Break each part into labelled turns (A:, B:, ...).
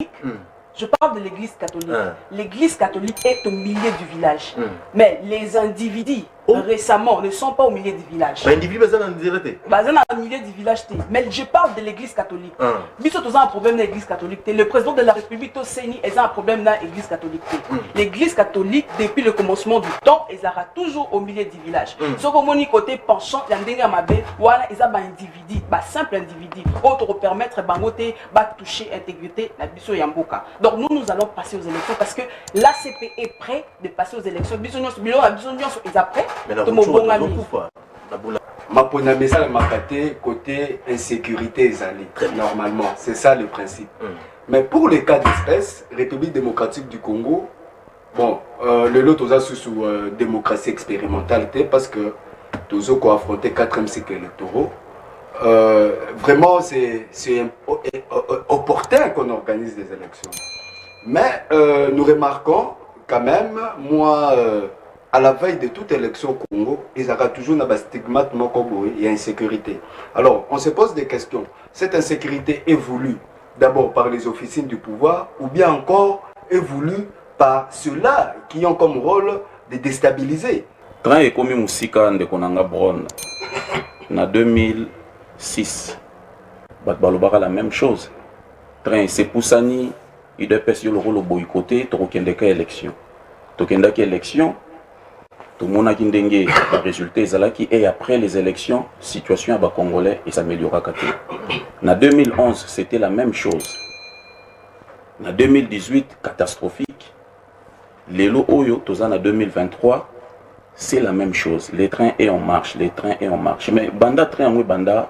A: Je parle de l'église catholique. L'église catholique est au milieu du village. Mais les individus, récemment, ne sont pas au milieu du village.
B: Les individus, ils sont
A: au milieu du village. Mais je parle de l'église catholique. Si tu as un problème dans l'église catholique, le président de la République, il a un problème dans l'église catholique. L'église catholique, depuis le commencement du temps, elle sera toujours au milieu du village. Ce que côté penchant, il y a un individu, un simple individu, autre permettre de toucher l'intégrité de la Yamboka. Donc nous allons passer aux élections parce que l'ACP est prêt de passer aux élections. Ils sont prêts.
C: Ma message côté insécurité normalement, c'est ça le principe. Mais pour les cas d'espèce, République démocratique du Congo, bon, le lot aux sous démocratie expérimentale parce que tous ont affronté 4e cycle électoraux. Vraiment, c'est opportun qu'on organise des élections. Mais nous remarquons quand même, moi, à la veille de toute élection au Congo, il y aura toujours un stigmate, il y a insécurité. Alors, on se pose des questions. Cette insécurité est voulue d'abord par les officines du pouvoir ou bien encore est voulue par ceux-là qui ont comme rôle de déstabiliser.
D: Train est comme Moussika de Konanga Bron. En 2006, Batbalobara la même chose. Train c'est Poussani. Il doit passer le rôle au boycotté, tu as élection. Tu as élection, tout le monde a le résultat et après les élections, la situation à Congolais s'améliorera. En 2011, c'était la même chose. En 2018, catastrophique. Les lots Oyo, en 2023, c'est la même chose. Les trains est en marche, Mais Banda train, Banda,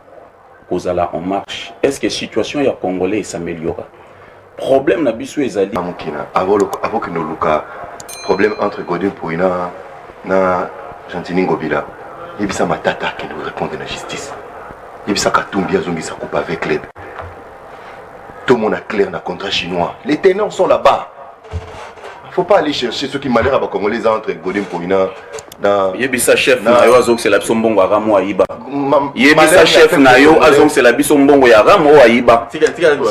D: Kozala en marche. Est-ce que la situation à Congolais s'améliorera? Problème na biso ezali
B: avant que nous luka problème entre Godin Pouina na Gentini Ngobila yebisa matata qui nous répondre à la justice yebisa Katumbi azongi sa coupe avec l'aide tout le monde a clair na contrat chinois les tenants sont là-bas faut pas aller chercher ceux qui malheur à Congolais entre Godin Pouina na
D: yebisa chef na yo azong c'est la biso mbongo aramo ayiba yebisa chef na yo azong c'est la biso mbongo ya ramo ayiba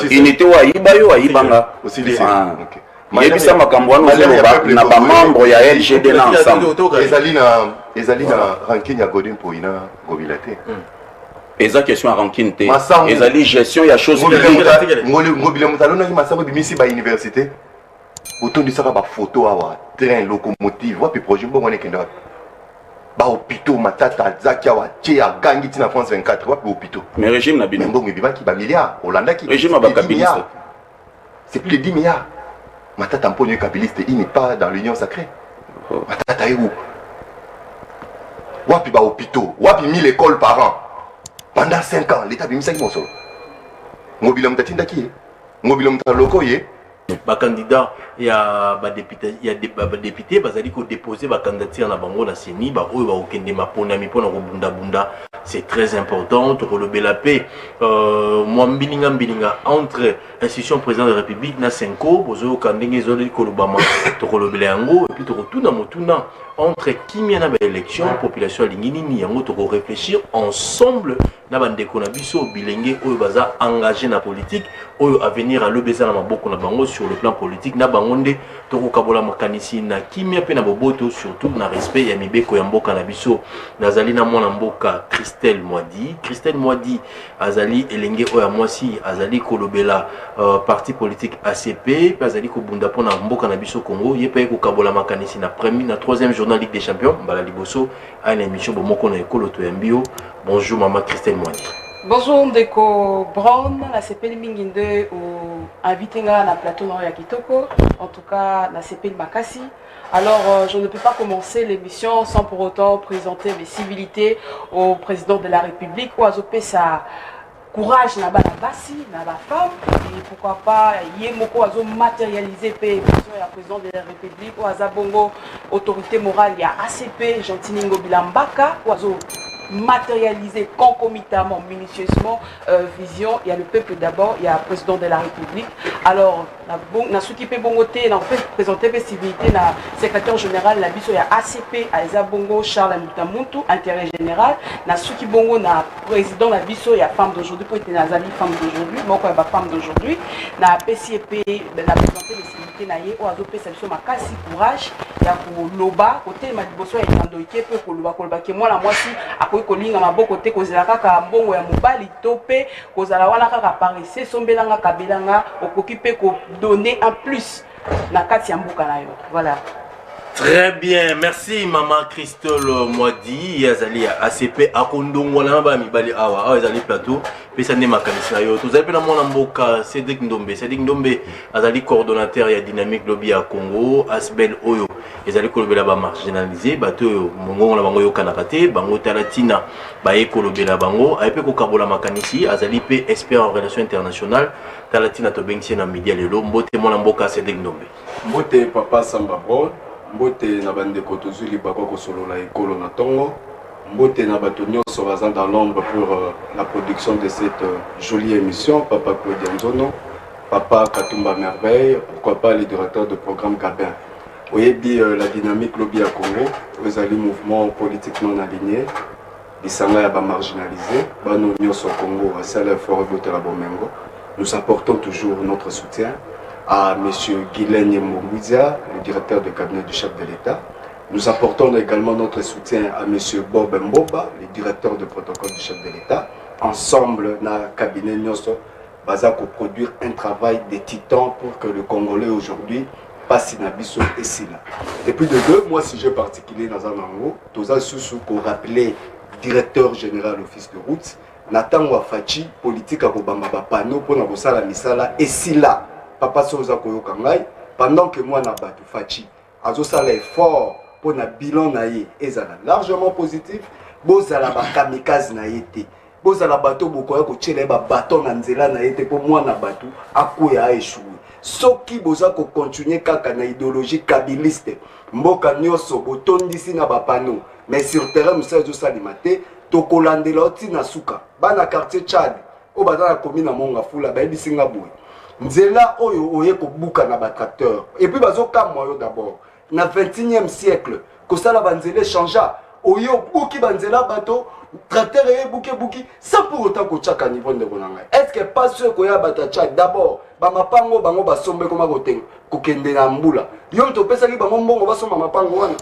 D: unité wa ayiba yo ayibanga yebisa makambo wana ozoloba na ba membre ya LGD na ensemble
B: ezali na ranking ya Godin Pouina Gobilate
D: eza question ya ranking te ezali gestion ya chose
B: ngobila mutalona ki masango bimisi ba université otondisaka ba photo awa train locomotive wapi projet bongo ne kenda ba hôpitaux matata zakia wa tia gangi tina France 24 wapi hôpitaux
D: mais régime na bino
B: bongo bibaki ba milliards Hollanda qui
D: régime ba kabiliste
B: c'est plus de 10 milliards matata mponyo kabiliste il n'est pas dans l'union sacrée matata est où wapi ba hôpitaux wapi 1000 écoles par an pendant 5 ans l'état bimisaki mosolo ngobila mutatinda ki ngobila mutaloko ye
E: ba candidat ya ba député bazali ko déposer ba candidature na bango na CENI ba oyo ba okende mapona mipona ko bunda bunda c'est très important to ko lobela paix moi mbilinga entre institution président de la République na Senko bozo kandenge zoli ko lobama to ko lobela yango et puis to ko tuna motuna entre kimia na ba élection population lingini ni yango to ko réfléchir ensemble na bandeko na biso bilenge oyo baza engagé na politique oyo avenir à l'obéza na maboko na bango sur le plan politique na bangonde to ko kabola makanisi na kimia pe na boboto surtout na respect ya mibeko ya mboka na biso nazali na mwana mboka Christelle Mwadi azali elenge oyo ya mwasi azali kolobela parti politique ACP azali ko bunda pona mboka na biso Congo yepe ko kabola makanisi na premier na 3e journal Ligue des Champions mbala liboso a une émission bomoko na ekolo to mbio. Bonjour maman Christelle Mwadi.
A: Bonjour Ndeko Brown, la CP Minginde ou invité à la plateau Noria Kitoko, en tout cas la CP Makassi. Alors je ne peux pas commencer l'émission sans pour autant présenter mes civilités au président de la République ou à Zopé sa courage na ba basi na ba femme et pourquoi pas yemoko azo matérialiser pe ya président de la République ou azabongo autorité morale ya ACP Gentini Ngobila Mbaka ou azo matérialiser concomitamment, minutieusement, vision. Il y a le peuple d'abord, il y a le président de la République. Alors, na soki pe bongo te na présenter pe civilité na secrétaire général la biso ya ACP Aiza Bongo Charles Mutamuntu intérêt général na soki bongo na président la biso ya femme d'aujourd'hui pour être nazali femme d'aujourd'hui moko ya ba femme d'aujourd'hui na PCP na présenter les civilités na ye o azopesa biso makasi courage ya koloba côté ma liboso ya ndoike pe koloba ke mwana mwasi akoki kolinga maboko te kozela kaka mbongo ya mobali to pe kozala wana kaka paresse sombelanga kabelanga okoki pe ko donner un plus na kati ya mboka na yo voilà.
E: Très bien, merci Maman Christelle Mwadi, Yazali ACP Akondongo na ba mibali awa Yazali plateau, pesa ne makanisi na yo. Tozali pe na mwana mboka Cédric Ndombe azali coordonnateur ya Dynamique Lobby ya Congo, Asbel Oyo. Ezali kolobela ba marginalisé, bato mongongo na bango yo kanakate, bango talatina ba ekolobela bango, ayepe ko kabola makanisi, azali pe expert en relations internationales, talatina to bengsi na media lelo, mbote mwana mboka Cédric Ndombe.
C: Mbote papa Samba Bro. Mbote na bandeko tozuli bako kosolola ekolo na tongo. Mbote na bato nyonso baza dans l'ombre pour la production de cette jolie émission. Papa Claudia Nzono, Papa Katumba Merveille, pourquoi pas les directeurs de programme Gabin. Oyebi la dynamique lobby à Congo, vous allez mouvement politiquement aligné, bisanga ya ba marginalisé, bano nyonso Congo, sala fort voter la Bomengo. Nous apportons toujours notre soutien à M. Guilaine Mourouizia, le directeur de cabinet du chef de l'État. Nous apportons également notre soutien à M. Bob Mboba, le directeur de protocole du chef de l'État. Ensemble, dans le cabinet Nyoso, Baza pour produire un travail de titan pour que le Congolais aujourd'hui passe Sinabiso et Sina. Et puis de 2 mois, sujet particulier dans un ango, tous sous qu'on rappelait directeur général office de route, Nathan Wafachi, politique à Kobamba Bapano pour la misala et Sila. Papa Soza Koyoka ngai pendant que moi na batu fachi azo sala effort pour na bilan na ye ezala largement positif bozala ba kamikaze na yete bozala bato bokoya ko tshela ba baton na nzela na yete pour moi na batu akoya échouer soki boza ko continuer kaka na idéologie kabiliste mboka nyoso botondisi na ba panneau mais sur terrain musa zo salimate to kolandela oti na suka bana quartier Tchad o bazala commune Monga Fula ba bisinga boye Nzela oyo oye ko buka na ba tracteur et puis bazo kamwa yo d'abord na 21e siècle ko sala banzele changea oyo buki banzela bato tracteur e buki sans pour autant ko tchaka niveau de bonanga est-ce que pas ce ko ya bata tchak d'abord ba mapango bango basombe koma kotenga ko kende na mbula yo to pesa ki bango mbongo basoma mapango wana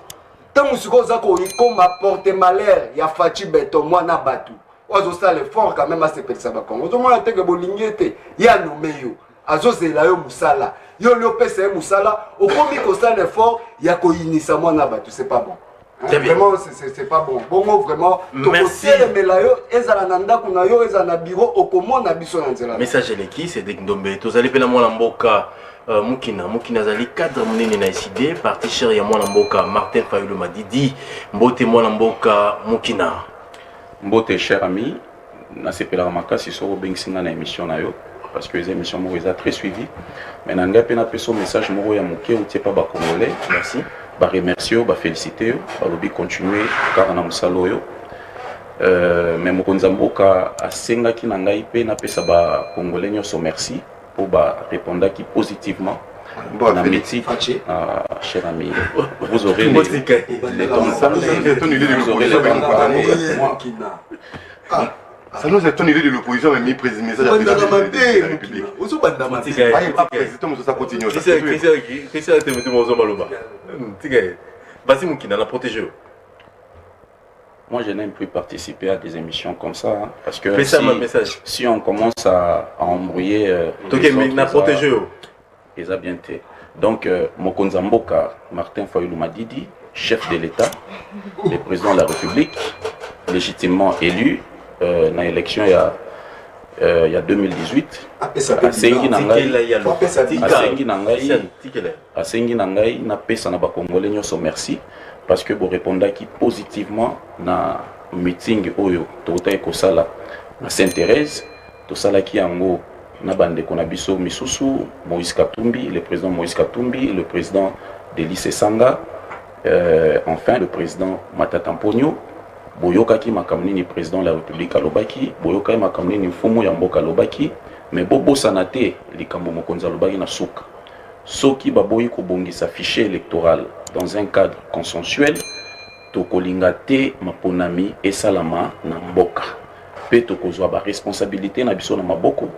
C: tangu siko za ko ikoma porte malheur ya Fachi Beto mwana batu ozo sala effort quand même à se pesa ba Congo zo mwana teke bolingete ya nomeyo azozela yo musala yo pesa yo musala okomi kosala effort ya koyinisa mwana batu c'est pas bon vraiment c'est pas bon bongo vraiment
E: merci
C: mais là yo ezala na ndako na yo ezala na bureau okomona biso na nzela
E: message eleki c'est Cédric Ndombe tozali pe na mwana mboka Mukina zali cadre munene na SID parti cher ya mwana mboka Martin Fayulu Madidi mbote mwana mboka Mukina
D: mbote cher ami na sepela makasi so bengisinga na émission na yo parce que les émissions sont très suivies. Mais on a un message à Mouké ou pas bas congolais.
E: Merci.
D: Bah remercier, bah féliciter, bah lobby continuer car on a musalo yo. Mais Mokonzamboka a senga ki na ngai pe na pesa ba congolais nyoso merci pour bah répondre qui positivement.
B: Bon,
D: cher ami, vous aurez les
B: ça nous est une idée de l'opposition, mais mis président message à la République.
D: Moi, je n'aime plus participer à des émissions comme ça, hein, parce que si on commence à embrouiller, ils ont bien été. Donc, Mokonzamboka, Martin Fayulu Madidi, chef de l'État, le président de la République, légitimement élu. Dans l'élection il y a 2018 asengi nangai na pesa na ba congolais nyoso merci parce que vous répondez qui positivement na meeting oyo tota ko sala na Sainte-Thérèse to sala ki yango na bande kona biso misusu Moïse Katumbi, le président Moïse Katumbi, le président Délice Sanga, enfin le président Matata Mponyo. Boyokaki makamnini président de la République alobaki, boyokaki makamnini mfumu ya mboka alobaki, mais bobo sanate likambo mokonza alobaki na suka. soki baboyi kobongisa fichier électoral dans un cadre consensuel, tokolinga te maponami esalama na mboka. Pe tokozwa ba responsabilité na biso na maboko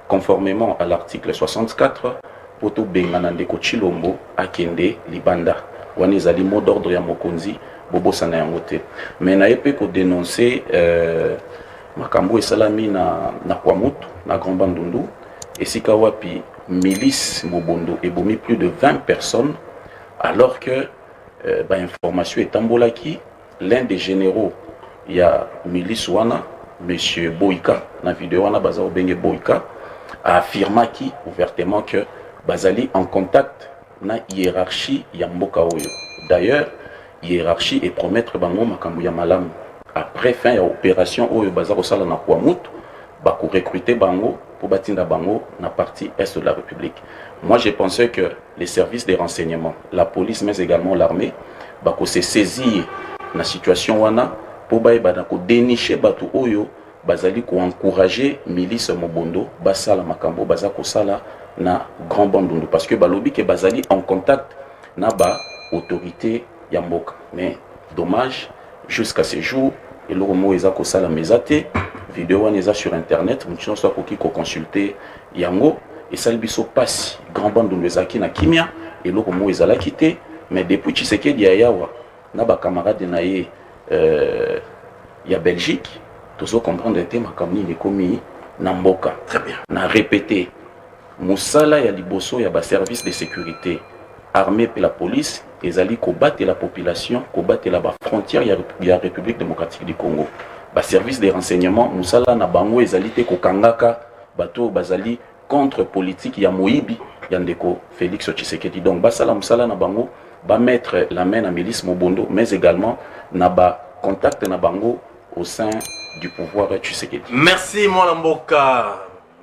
D: conformément à l'article 64 pour to bengana ndeko Chilombo akende libanda. Wana ezali mot d'ordre ya mokonzi bobosana yango te. Mais na yepe ko dénoncer makambo esalami na Kwamutu na Grand Bandundu esika wapi milice Mobondo ebomi plus de 20 personnes alors que information etambolaki l'un des généraux ya milice wana monsieur Boïka na vidéo wana baza obenge Boïka a affirmé ouvertement que bazali en contact na hiérarchie ya mboka oyo. D'ailleurs hiérarchie et promettre bango makambo ya malamu. Après fin ya opération oyo baza kosala na Kwamutu bako recruter bango pour batinda bango na partie est de la République. Moi je pensais que les services de renseignement, la police mais également l'armée bako se saisir na situation wana pour bana ko dénicher batu oyo bazali ko encourager milice Mobondo basala makambo baza ko sala na Grand Bandundu parce que balobi ke bazali en contact na ba autorité ya mboka. Mais dommage jusqu'à ce jour et le mot eza ko sala mezate vidéo wana eza sur internet mutu so ko consulter yango et salbiso passe Grand Bandundu ezaki na kimia et le mot eza la quitté mais depuis Tshisekedi ya yawa na ba camarade na ye ya Belgique tous comprendre te makamni ni komi na mboka.
E: Très bien.
D: Na répété musala ya liboso ya ba service de sécurité armée et la police ezali kobattre la population, kobattre la frontière ya République démocratique du Congo. Ba service de renseignement musala na bango ezali te kokangaka bato bazali contre politique ya Moïbi ya ndeko Félix Tshisekedi. Donc basala musala na bango ba mettre la main à milice Mobondo mais également na ba contact na bango au sein du pouvoir Tshisekedi.
E: Merci Mwalamboka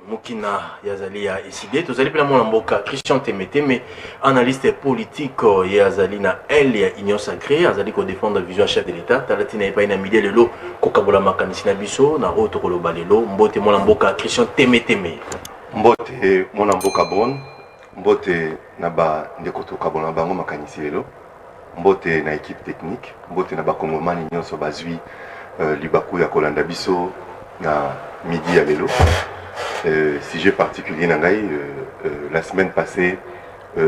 E: Mukina Yazali ya Isidé. Tozali pena Mwalamboka Christian Temeteme, analyste politique Yazali na L ya Union Sacrée, Azali ko défendre vision chef de l'État. Talati na epa ina midi lelo kokabola makanisi na biso na oto koloba lelo. Mbote Mwalamboka Christian Temeteme.
B: Mbote Mwalamboka Bon, mbote na ba ndeko tokabola bango makanisi lelo. Mbote na équipe technique, mbote na ba kongomani nyonso bazwi libaku ya kolanda biso na midi ya lelo. Sujet particulier Nangaï, la semaine passée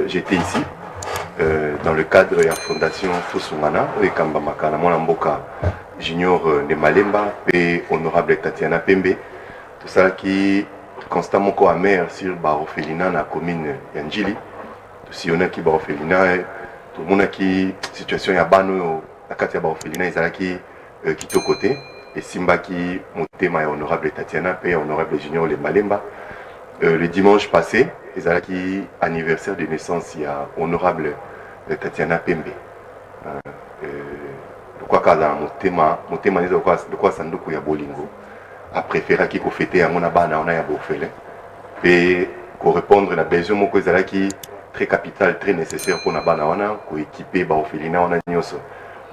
B: j'étais ici dans le cadre de la fondation Fosumana et Kamba Makana Mwalamboka Junior de Malemba et honorable Tatiana Pembe, tout ça qui constamment ko amer sur Barofélina na commune Yanjili, tout si on a qui Barofélina tout le monde qui situation ya bano na kati ya Barofélina ezala qui to côté et Simba qui Motema et honorable Tatiana et honorable Junior le Malemba. Le dimanche passé, ils ont qui anniversaire de naissance, il y a honorable Tatiana Pembe. De quoi qu'à Motema de quoi Sandoku ya Bolingo a préféré qu'il fêter à mon abana on a ya Bofele et qu'on répondre la besoin mon cause qui très capital très nécessaire pour na bana wana ko équiper ba ofelina wana nyoso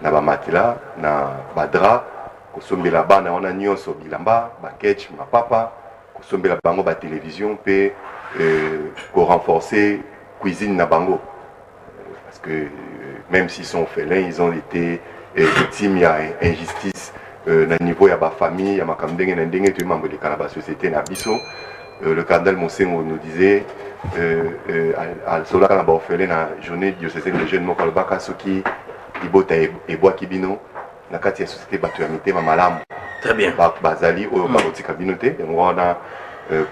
B: na ba matela na badra kosombela bana wana nyonso bilamba baketch mapapa kosombela bango ba télévision pe ko renforcer cuisine na bango parce que même s'ils sont félins ils ont été victimes ya injustice na niveau ya ba famille ya makamdenge na ndenge tu membre de la société na biso le cardinal Monsengo nous disait à cela na ba orphelin na journée diocésaine de jeunes moko baka soki ibota e bois kibino na kati ya société bato ya mitema malamu.
E: Très bien.
B: Bazali oyo bakotika bino te yango wana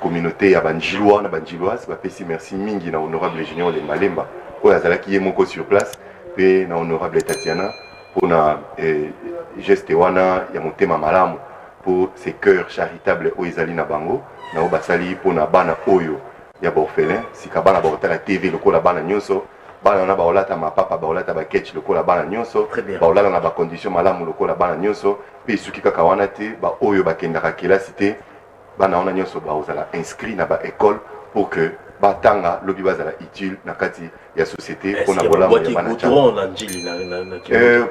B: communauté ya banjilwa na banjilwase bapesi merci mingi na honorable Junior le Malemba oyo azalaki ye moko sur place pe na honorable Tatiana mpona geste wana ya motema malamu pour ces cœurs charitables oyo ezali na bango na oyo basali mpona bana oyo ya baorphelin sika bana bakotala TV lokola bana nyonso bana na baolata mapapa baolata baketch lokola bana nyonso baolala na bacondition malamu lokola bana nyonso pe soki kaka wana te baoyo bakendaka kelasi te bana wana nyonso baozala inscrit na baécole pour que batanga lobi bazala utile na kati ya société mpona bolamu ya bana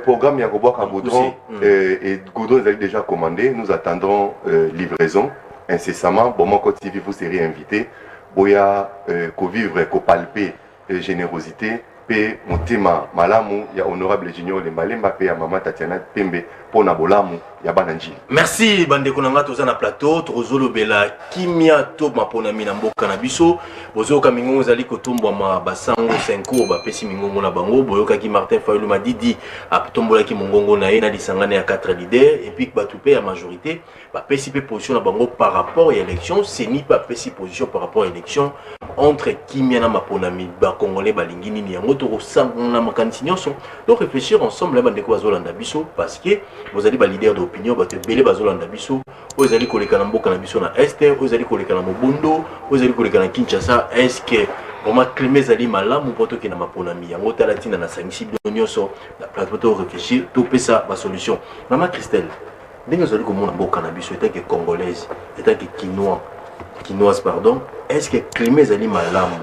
B: programme ya kobwaka goudron et goudron ezali déjà commandé nous attendrons livraison incessamment bon moko TV vous serez invité boya ko vivre ko palper générosité pe motema malamu ya honorable Junior le Malemba pe ya mama Tatiana Pembe pona bolamu ya bananjili.
E: Merci bande konanga toza na plateau tozolo bela kimia to maponami na mboka na biso bozoka mingongo zali kotombwa ma basango 5 ba pesi mingongo na bango boyoka ki Martin Fayulu Madidi atombola ki mongongo na ye na disangane ya 4 leaders et puis batu pe ya majorité ba pesi pe position na bango par rapport à élection c'est ni pas pesi position par rapport à élection entre kimia na maponami ba congolais balingini ni yango to na makanisi nyonso donc réfléchir ensemble bande ko bazolanda biso parce que vous allez ba leader d'opinion ba te belé bazolanda biso vous allez koleka na mboka na biso na est vous allez koleka na mobondo vous allez koleka na Kinshasa est-ce que vraiment Clémez Ali malamu poto ki na maponami yango tala tina na sangisi nyonso la plateau réfléchir to pesa ba solution maman Christelle ndenge vous allez komona mboka na biso étant que congolaise étant que quinoise pardon est-ce que Clémez Ali malamu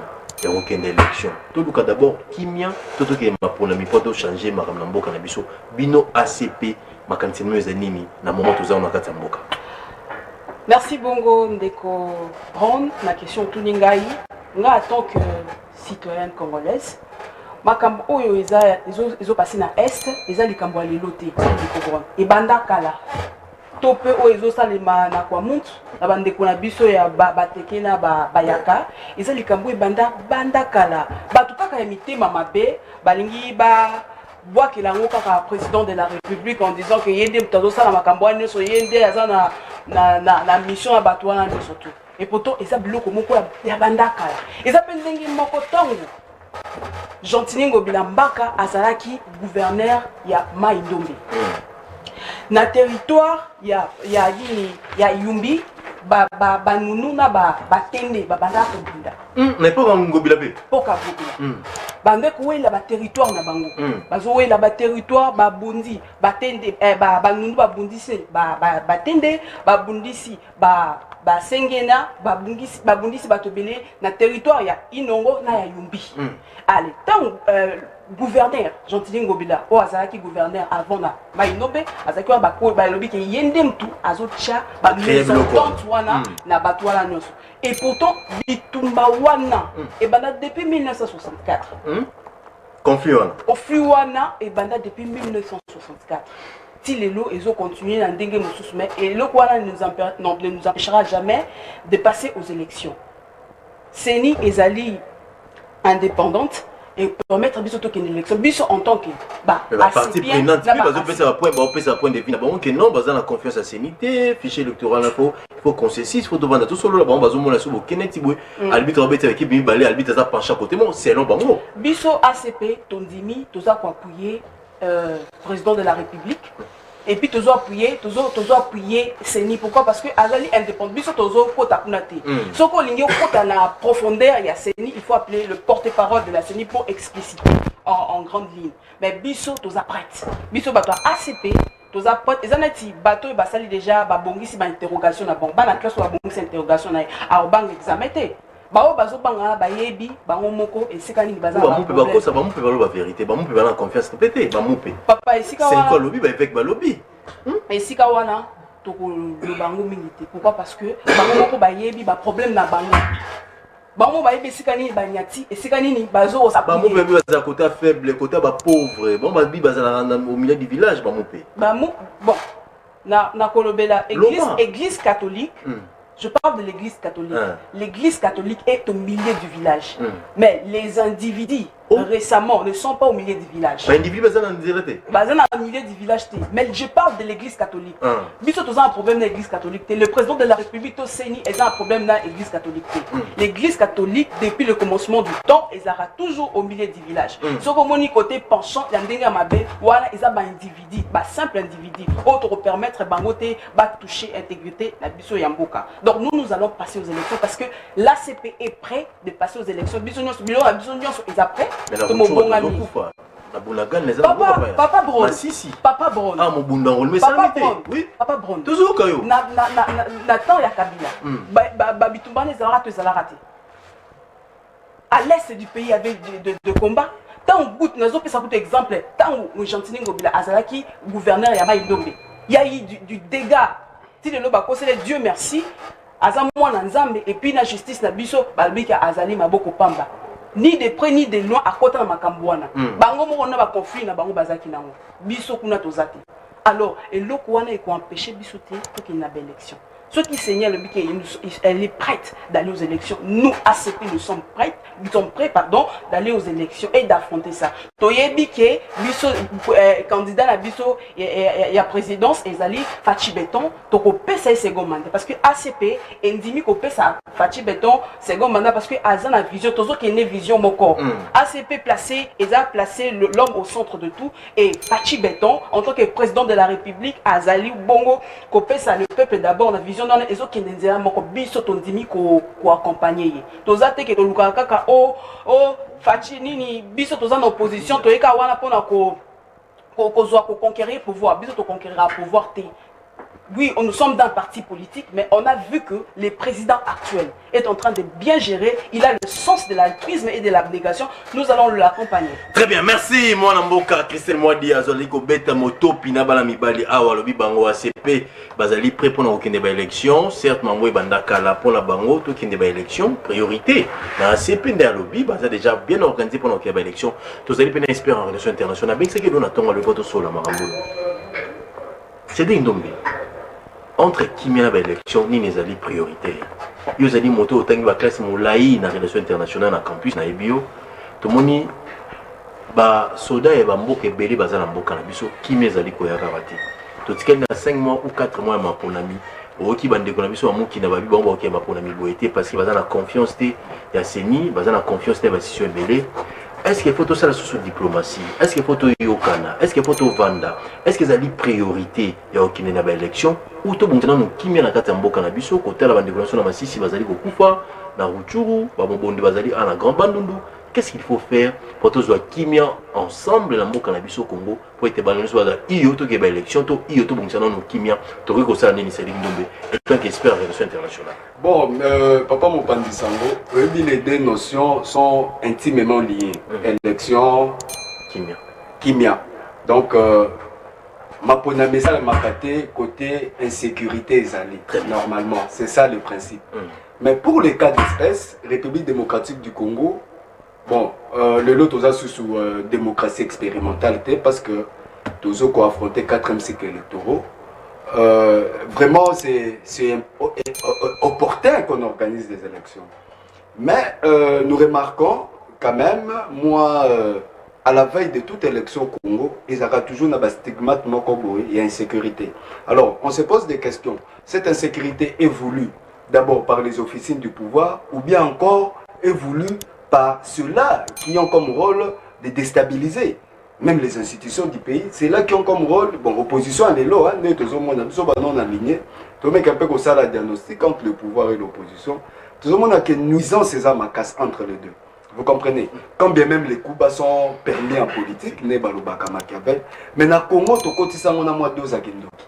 E: il y a aucune élection. Tout le cas d'abord, Kimia, tout ce qui est pour la mi-pot changer ma ramamboka na biso, bino ACP, ma cantine nini, na moment où on a katamboka.
A: Merci Bongo Ndeko Brown, ma question Tuningai, nga en tant que citoyenne congolaise, ma kambo oyo ils ont passé na est, ils ont likambo à l'éloté, Ndeko Brown, et banda kala. Tope oyo salima na kwa muntu na bandeko na biso ya bateke na bayaka eza likambo ebanda banda kala batu kaka ya mitema mabe balingi bwakela ngo kaka président de la République en disant que yende mutazo sala makambo ane so yende aza na mission ya batu wana surtout et pourtant eza biloko moko ya banda kala eza pe ndenge moko tongo Gentini Ngobila Mbaka azalaki gouverneur ya Mai Ndombe. Na territoire ya Yumbi banunu na batende babanda ko binda.
E: Mais pas Ngobila be.
A: Poka Ngobila. Bande ko la ba territoire na bango. Bazo la ba territoire ba bundi batende banunu ba bundisi batende ba bundisi ba sengena ba bundisi batobele na territoire ya Inongo na ya Yumbi. Allez, tant gouverneur Gentili Ngobila o azalaki gouverneur avant na Mainobe azaki ba lobi ke yende mtu azocha ba maison wana na batu wana nyonso et pourtant bitumba wana et banda depuis 1964 conflit wana et banda depuis 1964 si les lots ils ont continué dans ndenge mususu mais et le quoi ne nous empêchera jamais de passer aux élections. Seni ezali indépendante et permettre à biso une élection biso en tant que
E: parti prenante puis parce point de vue bon que non basé la confiance à sénité fichier électoral il faut consensus il faut demander tout solo là bon bazo mona sur keneti boy arbitre obete équipe bi balé arbitre ça pencher côté mon c'est non bango
A: biso ACP tondimi toza ko appuyer président de la République. Et puis toujours appuyer Seni. Pourquoi? Parce que Azali indépendant. Biso tozo kota kunate. Ce qu'on lingue kota na profondeur il y a Seni, il faut appeler le porte-parole de la Seni pour expliciter en grande ligne. Mais biso toza prête. Biso bato ACP toza prête. Ezanati bato basali déjà ba bongisi ba interrogation na bon. Ba na classe ba bongisi interrogation na a bang examete. Bao bazo banga ba yebi bango moko esika nini baza
E: ba mupe ba kosa ba mupe ba lo ba vérité ba mupe ba na confiance pété ba mupe
A: papa esika
E: wana c'est quoi lobby ba avec ba lobby
A: esika wana to le bango milité pourquoi parce que bango moko ba yebi ba problème na bango bango ba yebi esika nini ba nyati esika nini bazo sa
E: ba mupe ba za côté faible côté ba pauvre bon ba bi baza au milieu du village ba mupe
A: bon na kolobela église catholique. Je parle de l'église catholique. L'église catholique est au milieu du village. Mais les individus récemment ne sont pas au milieu du village.
E: Les individus sont
A: au milieu du village. Mais je parle de l'église catholique. Biso a un problème dans l'église catholique. Le président de la République Seni a un problème dans l'église catholique. L'église catholique, depuis le commencement du temps, elle sera toujours au milieu du village. Ce que côté penchant, il y a un individu, un simple individu, autre pour permettre de toucher l'intégrité de la biso Yamboka. Donc nous allons passer aux élections parce que l'ACP est prêt de passer aux élections. Bisognos est après. Papa Brown. Papa Brown.
E: Ah mon bunda on le met
A: oui. Papa Brown.
E: Toujours kayo.
A: Na temps ya Kabila. Ba bitumba ne zala raté. À l'est du pays avec de combat. Tant bout nazo pesa coup exemple, tant Gentili Ngobila azalaki gouverneur ya Mai Ndombe. Il y a eu du dégât. Si le lobako c'est Dieu merci. Aza mwana nzambe et puis la justice na biso balbika azali maboko pamba. ni de près ni de loin à côté de Makambouana. Bango mo on a conflit na bango bazaki nango. Biso kuna tozati. Alors, et l'okouana est empêcher bisoté pour qu'il y ait une élection. Ceux qui signalent le biquet, elle est prête d'aller aux élections. Nous, ACP, nous sommes prêts d'aller aux élections et d'affronter ça. Toye biquet, biso candidat à biso, il y a présidence, Ezali, Fachi Béton, toko pesa second mandat. Parce que ACP, endimi ko pesa Fachi Béton, second mandat, parce que Azan a vision, tozo qui est une vision moko. ACP placé, Eza placé l'homme au centre de tout, et Fachi Béton, en tant que président de la République, Azali Bongo, ko pesa le peuple d'abord, la vision dans les autres qui n'ont moko biso tondimi ko accompagner. Toza te ke to luka kaka Fachi nini biso toza en opposition toyeka wana pona ko conquérir pouvoir biso to conquérir pouvoir te. Oui, nous sommes dans un parti politique, mais on a vu que le président actuel est en train de bien gérer. Il a le sens de l'altruisme et de l'abnégation. Nous allons l'accompagner.
E: Très bien, merci. Moi, Namboka, Christelle Moadi, Azoliko, Beta, Moto, Pinabala, Mibali, Awa, Lobi, Bango, ACP, Bazali, prêt pour nous aucune élection. Certes, Mamoué, Bandaka, la pour la Bango, tout qui n'est élection. Priorité. Dans ACP, dans Lobi, Bazali déjà bien organisé pour nous élection. Tous les pénales espèrent en relation internationale. Mais c'est que nous attendons le vote sur la Marambo. C'est des indombés. Entre qui mène l'élection, ni les alliés prioritaires. Ils ont dit moto autant que la classe moulaï dans la relation internationale dans le campus, dans les bio. Tout le monde ba soda et bambo que belé bazal en boka na biso qui mes alliés koya karate. Tout ce qu'il y a 5 mois ou 4 mois ma ponami. Au qui bande de biso amu qui n'a pas vu bon ok ma ponami boité parce qu'il bazal la confiance té ya seni, bazal la confiance té basisio belé. Est-ce qu'il faut tout ça la sous-diplomatie? Est-ce qu'il faut tout yokana? Est-ce qu'il faut tout vanda? Est-ce qu'il y a des priorités? Il y a aucune élection? Ou tout maintenant nous qui met la carte en boka na biso côté la bande de relation na masisi bazali ko kufa na ruchuru ba bonde bazali à la grand bandundu. Qu'est-ce qu'il faut faire pour tous les qui met ensemble la boka na biso Congo pour être balancé sur la iyo to ke ba élection to iyo to bonne nous qui met to ko ça ni c'est ndombe et tant qu'expert en relation internationale.
C: Bon, Papa Mopandi Sango, les deux notions sont intimement liées. Élection, kimia. Donc, ma ponamesa makate côté insécurité normalement, c'est ça le principe. Mais pour les cas d'espèce, République démocratique du Congo, bon, le lot aux sous démocratie expérimentale, parce que tous ont affronté 4e cycle électoraux. Vraiment, c'est opportun qu'on organise des élections. Mais nous remarquons quand même, moi, à la veille de toute élection au Congo, il y aura toujours un stigmate et insécurité. Alors, on se pose des questions. Cette insécurité est voulue d'abord par les officines du pouvoir ou bien encore est voulue par ceux-là qui ont comme rôle de déstabiliser même les institutions du pays. C'est là qui ont comme rôle, bon, opposition à l'élo, hein, nous sommes alignés, nous sommes un peu comme ça la diagnostic entre le pouvoir et l'opposition. Tout le monde a une nuisance ces armes à casse entre les deux. Vous comprenez? Quand bien même les coups bas sont permis en politique, mais dans le Congo, on a deux agendoki.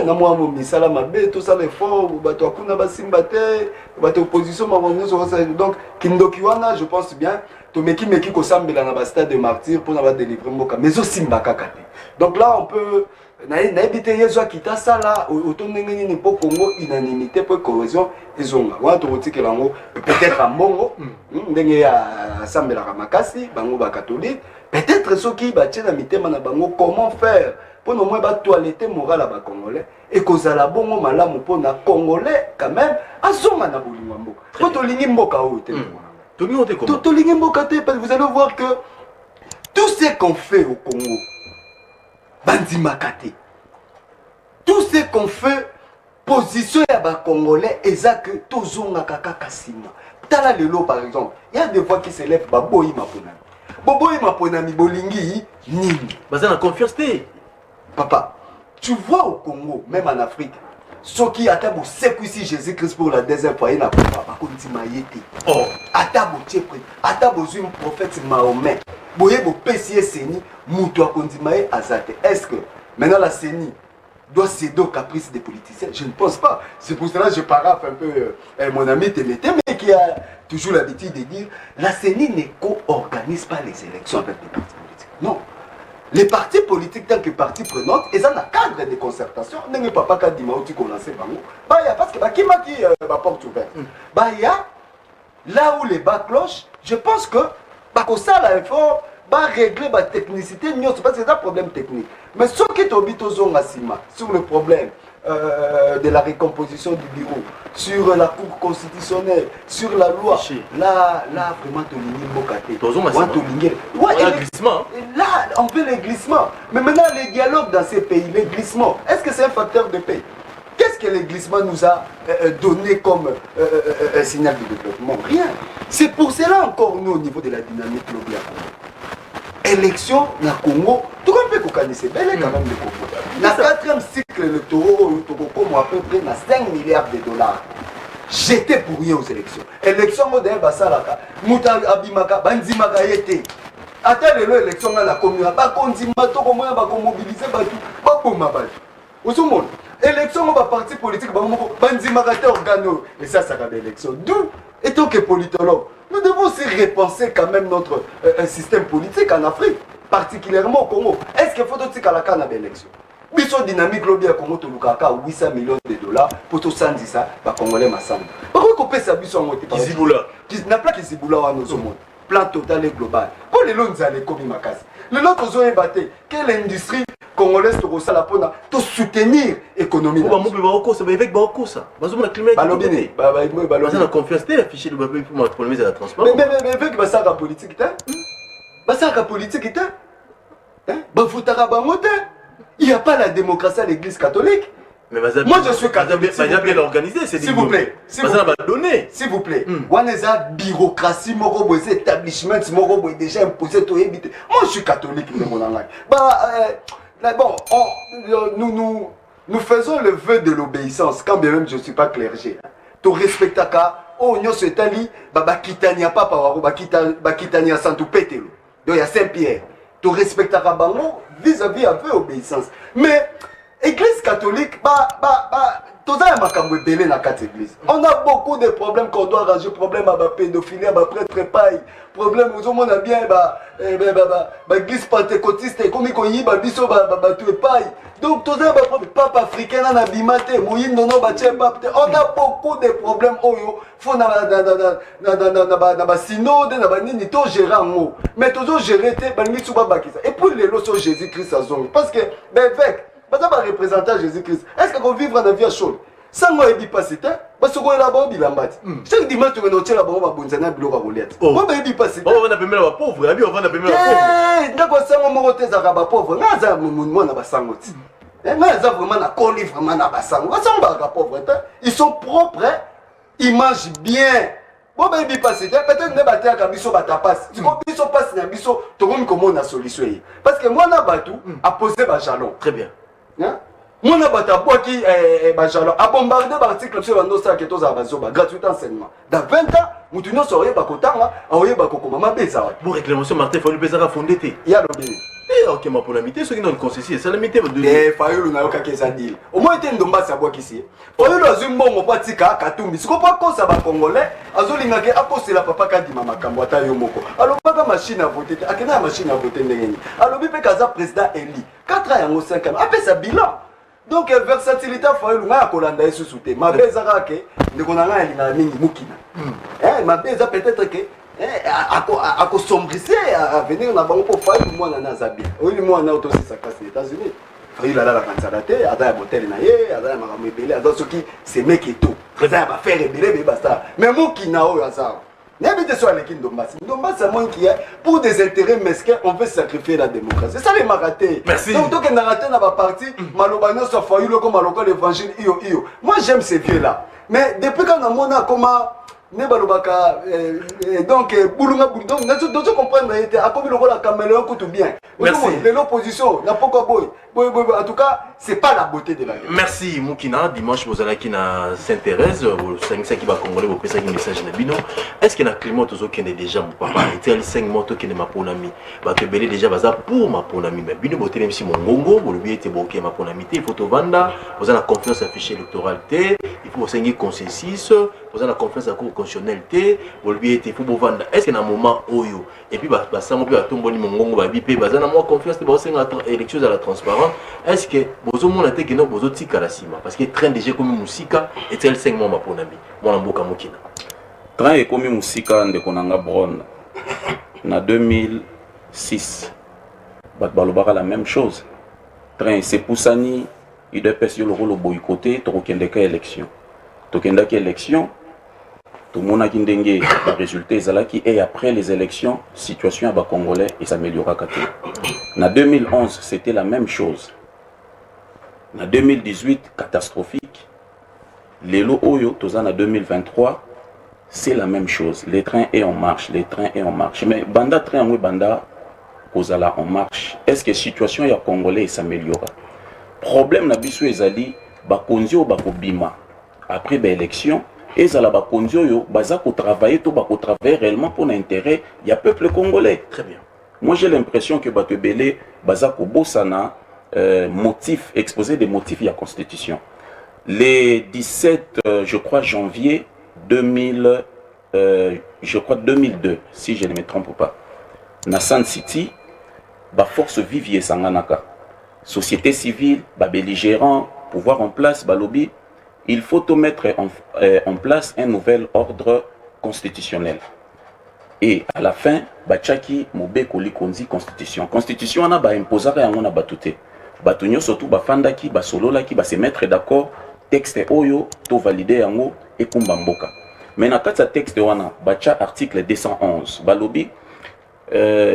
C: Na moi misala mabe tout ça les forts bato akuna basimbate bato opposition donc kindoki wana je pense bien to meki ko sambela na ba stade de martyr pour na délivrer mboka mais aussi mbaka. Donc là on peut na éviter yezo kita ça là autonomie ni pour Congo unanimité pour cohésion ezonga wana to tiki lango peut-être en bongo ndenge ya sambela makasi bango ba catholique peut-être ceux qui batie na mitema na bango comment faire pour nous moins toiletter moral à bas congolais et cause à la bongo malamu pour na congolais quand même azonga na bolingo pour to lingi mboka o te to lingi mboka te parce que vous allez voir que tout ce qu'on fait au Congo bandi makate tout ce qu'on fait position ya ba congolais exact que tozonga kaka kasima tala lelo par exemple il y a des fois qui se lèvent ba boyi maponami bolingi nini
E: bazana confiance te.
C: Papa, tu vois au Congo, même en Afrique, ceux qui attendent ici Jésus-Christ pour la deuxième fois, il n'a pas de oh, attends, un prophète Mahomet, boye bo PCS Seni, Moutou Akondimaye Azate. Est-ce que maintenant la Seni doit céder aux caprices des politiciens? Je ne pense pas. C'est pour cela que je paraphe un peu mon ami Témété, mais qui a toujours l'habitude de dire la Seni ne co-organise pas les élections avec les partis politiques. Non. Les partis politiques, tant que partie prenante, ils ont un cadre de concertation. Il n'y a pas de dimauti qu'on lance. Parce que qui m'a dit la porte ouverte. Il y a là où les bas cloches, je pense que ça là effort va régler la technicité, parce que c'est un problème technique. Mais ce qui est au sur le problème de la récomposition du bureau, sur la cour constitutionnelle, sur la loi, là vraiment là on veut les glissements. Mais maintenant les dialogues dans ces pays, les glissements, est-ce que c'est un facteur de paix? Qu'est-ce que les glissements nous a donné comme un signal de développement? Rien. C'est pour cela encore nous au niveau de la dynamique globale. Élection na Congo, tout le monde peut connaître, belle quand même le Congo. Dans le 4e cycle électoral, comme à peu près 5 milliards de dollars. J'étais pour rien aux élections. Élection, on dirait Basalaka, Mouta Abimaka, Banzimaka yete. Attends l'élection à la commune, Bakonzimaka, comment on va mobiliser Batu, Bakoma Batu. Vous savez, élection, on va parti politique, Banzimaka organo. Et ça va l'élection. D'où, étant que politologue, nous devons aussi repenser quand même notre système politique en Afrique, particulièrement au Congo. Est-ce qu'il faut dire qu'à la canne à l'élection? Biso dynamique lobby à Congo, tu as 800 millions de dollars pour tout ça, ça, les Congolais m'assemblent. Pourquoi qu'on peut s'abuser en mode
E: Kiziboula.
C: Il n'y a pas Kiziboula à nos monde. Plan total et global. Pour les lots, nous allons comme Makasi. Les lots, nous avons battu. Quelle industrie congolaise pour soutenir l'économie?
E: On va mourir avec Baroko, ça. On a climat.
C: Balobini.
E: On a confiance, t'es affiché le papier pour m'apprendre la transparence.
C: Mais avec la politique, la politique, il n'y a pas la démocratie à l'église catholique.
E: Mais moi je suis catholique. C'est bien organisé, c'est
C: s'il vous plaît.
E: S'il vous plaît.
C: On a la bureaucratie, les établissements, déjà imposé tout éviter. Moi je suis catholique, bon, nous faisons le vœu de l'obéissance, quand bien même je ne suis pas clergé. Tu respectes oh, nous sommes allés, Bakitania Papa, Bakitania Santo Pételo. Donc il y a Saint-Pierre. Tu respectes vis-à-vis un peu obéissance. Mais l'église catholique, on a beaucoup de problèmes qu'on doit arranger, problème à la pédophilie, à la prêtre paille, problème où on a bien l'église pentecôtiste, comme on y a biso paille. Donc tout ça pape africain en abimate, on a beaucoup de problèmes faut na synode na nini to gérer en haut. Mais toujours gérer et puis les lots sur Jésus-Christ à zone parce que avec représentant Jésus-Christ, est-ce qu'on vit dans la vie chaude? Sans moi, il passe, parce qu'on est là-bas, il a battu. Chaque dimanche, on est là-bas, on va bonzana, il va rouler. On va y passer.
E: On va appeler la pauvre, on va appeler la pauvre.
C: D'accord, ça, on va être à pauvre. On a mon basangoti. On a vraiment un colis, vraiment un basango. On va pauvre. Ils sont propres, ils mangent bien. Bon, ben, il passe, peut-être que battu à Bisso Batapas. Si on Bisso passe, il y a Bisso, tout le monde comment on a solution. Parce que moi, on a battu à poser ma jalon.
E: Très bien.
C: Moi, je a bombardé l'article sur la notion qui gratuit enseignement. Dans 20 ans, nous
E: pour réclamation, Martin, il faut le fondé.
C: Il y a le
E: ok, ma pour l'amitié, ceux qui ont une concession, c'est l'amitié.
C: Eh, Fayulu n'a aucun qu'à dire. Au moins, il y a un domba à boire ici. Fayulu a un bon patika, Katumbi. Ce qu'on peut pas ça va congolais, Azolinga qui a posé la papa qui dit Mama Kambwata Yomoko. Alors, pas machine à voter, à quelle machine à voter n'est-ce pas? Alors, il peut qu'à président Eli. 4 ans ou 5 ans, après ça bilan. Donc, versatilité, Fayulu n'a pas Kolanda et sous-souté. Ma bézara, ne connaît rien, il a mis Moukina. Ma bézara peut-être que. À sombriser, à venir dans le pour faire moi dans Zambie. Oui, moi on a aussi ça casse les États-Unis. Il a la candidature, à la bouteille naïe, à la maramébélé, à ce qui c'est mec et tout. Présent va faire ébélé, mais basta. Mais moi qui n'a au hasard. N'habitez sur les Kindombas. Kindombas, c'est moi qui est pour des intérêts mesquins, on veut sacrifier la démocratie. C'est ça les maratés.
E: Merci.
C: Donc, tant qu'on a raté dans ma partie, Malobano, ça fait comme Maloko l'évangile, moi j'aime ces vieux-là. Mais depuis qu'on a mon comment. Donc, Boulunga Boulunga, nous comprendre, à comme le rôle à Caméléon coûte bien.
E: Merci.
C: L'opposition, n'a pas boy. En tout cas, c'est pas la beauté de la guerre.
E: Merci Moukina. Dimanche, vous allez qui s'intéresse, vous savez qui va congoler, vous pouvez un message de Bino. Est-ce qu'il y a un climat qui est déjà mon papa? Il y a 5 motos qui est ma ponami. Bah, que belé déjà baza pour ma ponami. Mais Bino, vous avez mon gongo, vous lui êtes bloqué ma ponami. Il faut te vendre, vous avez la confiance à fichier électoral. Il faut vous signer consensus, vous avez la confiance à cour constitutionnelle. Vous lui êtes, il faut vous vendre. Est-ce qu'il y a un moment où et puis, ça m'a pu attendre mon gongo, bah, bipé, bah, ça n'a moins confiance, vous avez élection à la transparence. Est-ce que vous avez que vous avez la cima parce que train déjà comme Moussika et tel 5 mois pour ami mon amboka Mokina
D: train ekomi musika ndeko nanga Bron na 2006 bato balobaka la même chose. Train sepusani UDPS yo loko lo boycotté tokendeka élection. Tokendaki élection tomonaki ndenge ba résultat ezalaki et après les élections situation ya congolais et s'amélioraka te. Na 2011 c'était la même chose. Na 2018 catastrophique. Lelo oyo toza na 2023 c'est la même chose. Les trains est en marche, les trains est en marche. Mais banda train en banda kozala en marche. Est-ce que situation ya congolais s'améliore? Problème na biso ezali ba konzio ba kobima après ba élection ezala ba konzio yo baza ko travailler to ba ko travailler réellement pour l'intérêt ya peuple congolais.
E: Très bien.
D: Moi j'ai l'impression que bato belé baza ko bosana motif exposé des motifs ya constitution. Les 17 je crois janvier 2000 je crois 2002 si je ne me trompe pas. Na Sun City ba force vive et sanganaka. Société civile, ba belligérant, pouvoir en place, ba lobby, il faut tout mettre en place un nouvel ordre constitutionnel. Et à la fin, ba tchaki mobe koli konzi constitution. Constitution na ba imposaka yango na batute. Batunyo surtout ba fandaki, ba sololaki, ba se mettre d'accord, texte oyo to valider yango et kumbamboka. Mais na kati texte wana ba tcha article 211, ba lobby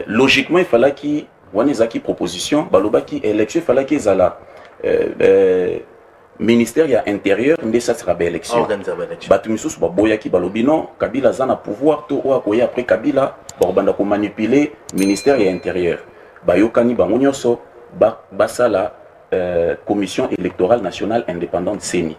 D: logiquement il fallait qu'il wanezaki proposition balobaki élection il fallait qu'ils ala ministère ya intérieur nde ça sera ba élection batu misusu baboya ki balobi non Kabila zana pouvoir to oya koya après Kabila banda ko manipuler ministère ya intérieur bayokani bango nyonso basala commission électorale nationale indépendante CENI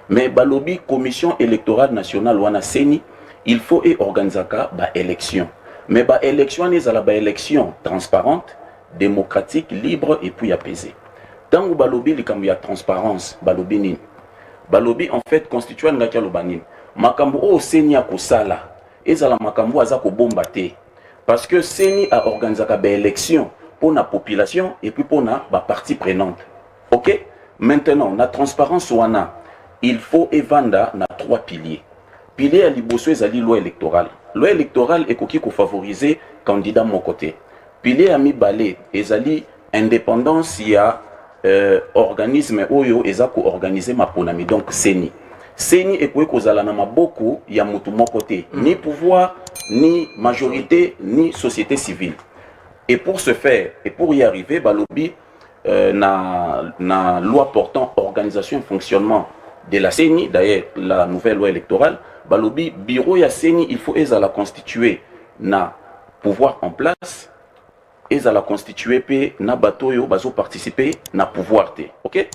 D: mais balobi commission électorale nationale wana CENI il faut et organisaka ba élection. Mais bah élection n'est la élection transparente, démocratique, libre et puis apaisée. Tant que balobi il y a transparence, balobi ni. Balobi en fait constitue un gars lobanin. Makambo o seni a kosala. Ezala makambo aza ko bombate. Parce que seni a organisé ba élection pour la population et puis pour la partie prenante. OK? Maintenant, la transparence wana, il faut évanda na 3 piliers. Pilier à liboso ezali loi électorale. Loi électorale est qui favoriser candidat mon côté. Pilier à mi balé ezali indépendance il y a organisme oyo ezako organiser ma ponami donc CENI. CENI est pour kozala na maboko ya mutu mon côté, ni pouvoir, ni majorité, ni société civile. Et pour ce faire et pour y arriver balobi na loi portant organisation et fonctionnement de la CENI, d'ailleurs la nouvelle loi électorale balobi bureau ya CENI il faut ezala constituer na pouvoir en place ezala constituer pe na batoyo bazo participer na pouvoir te. OK?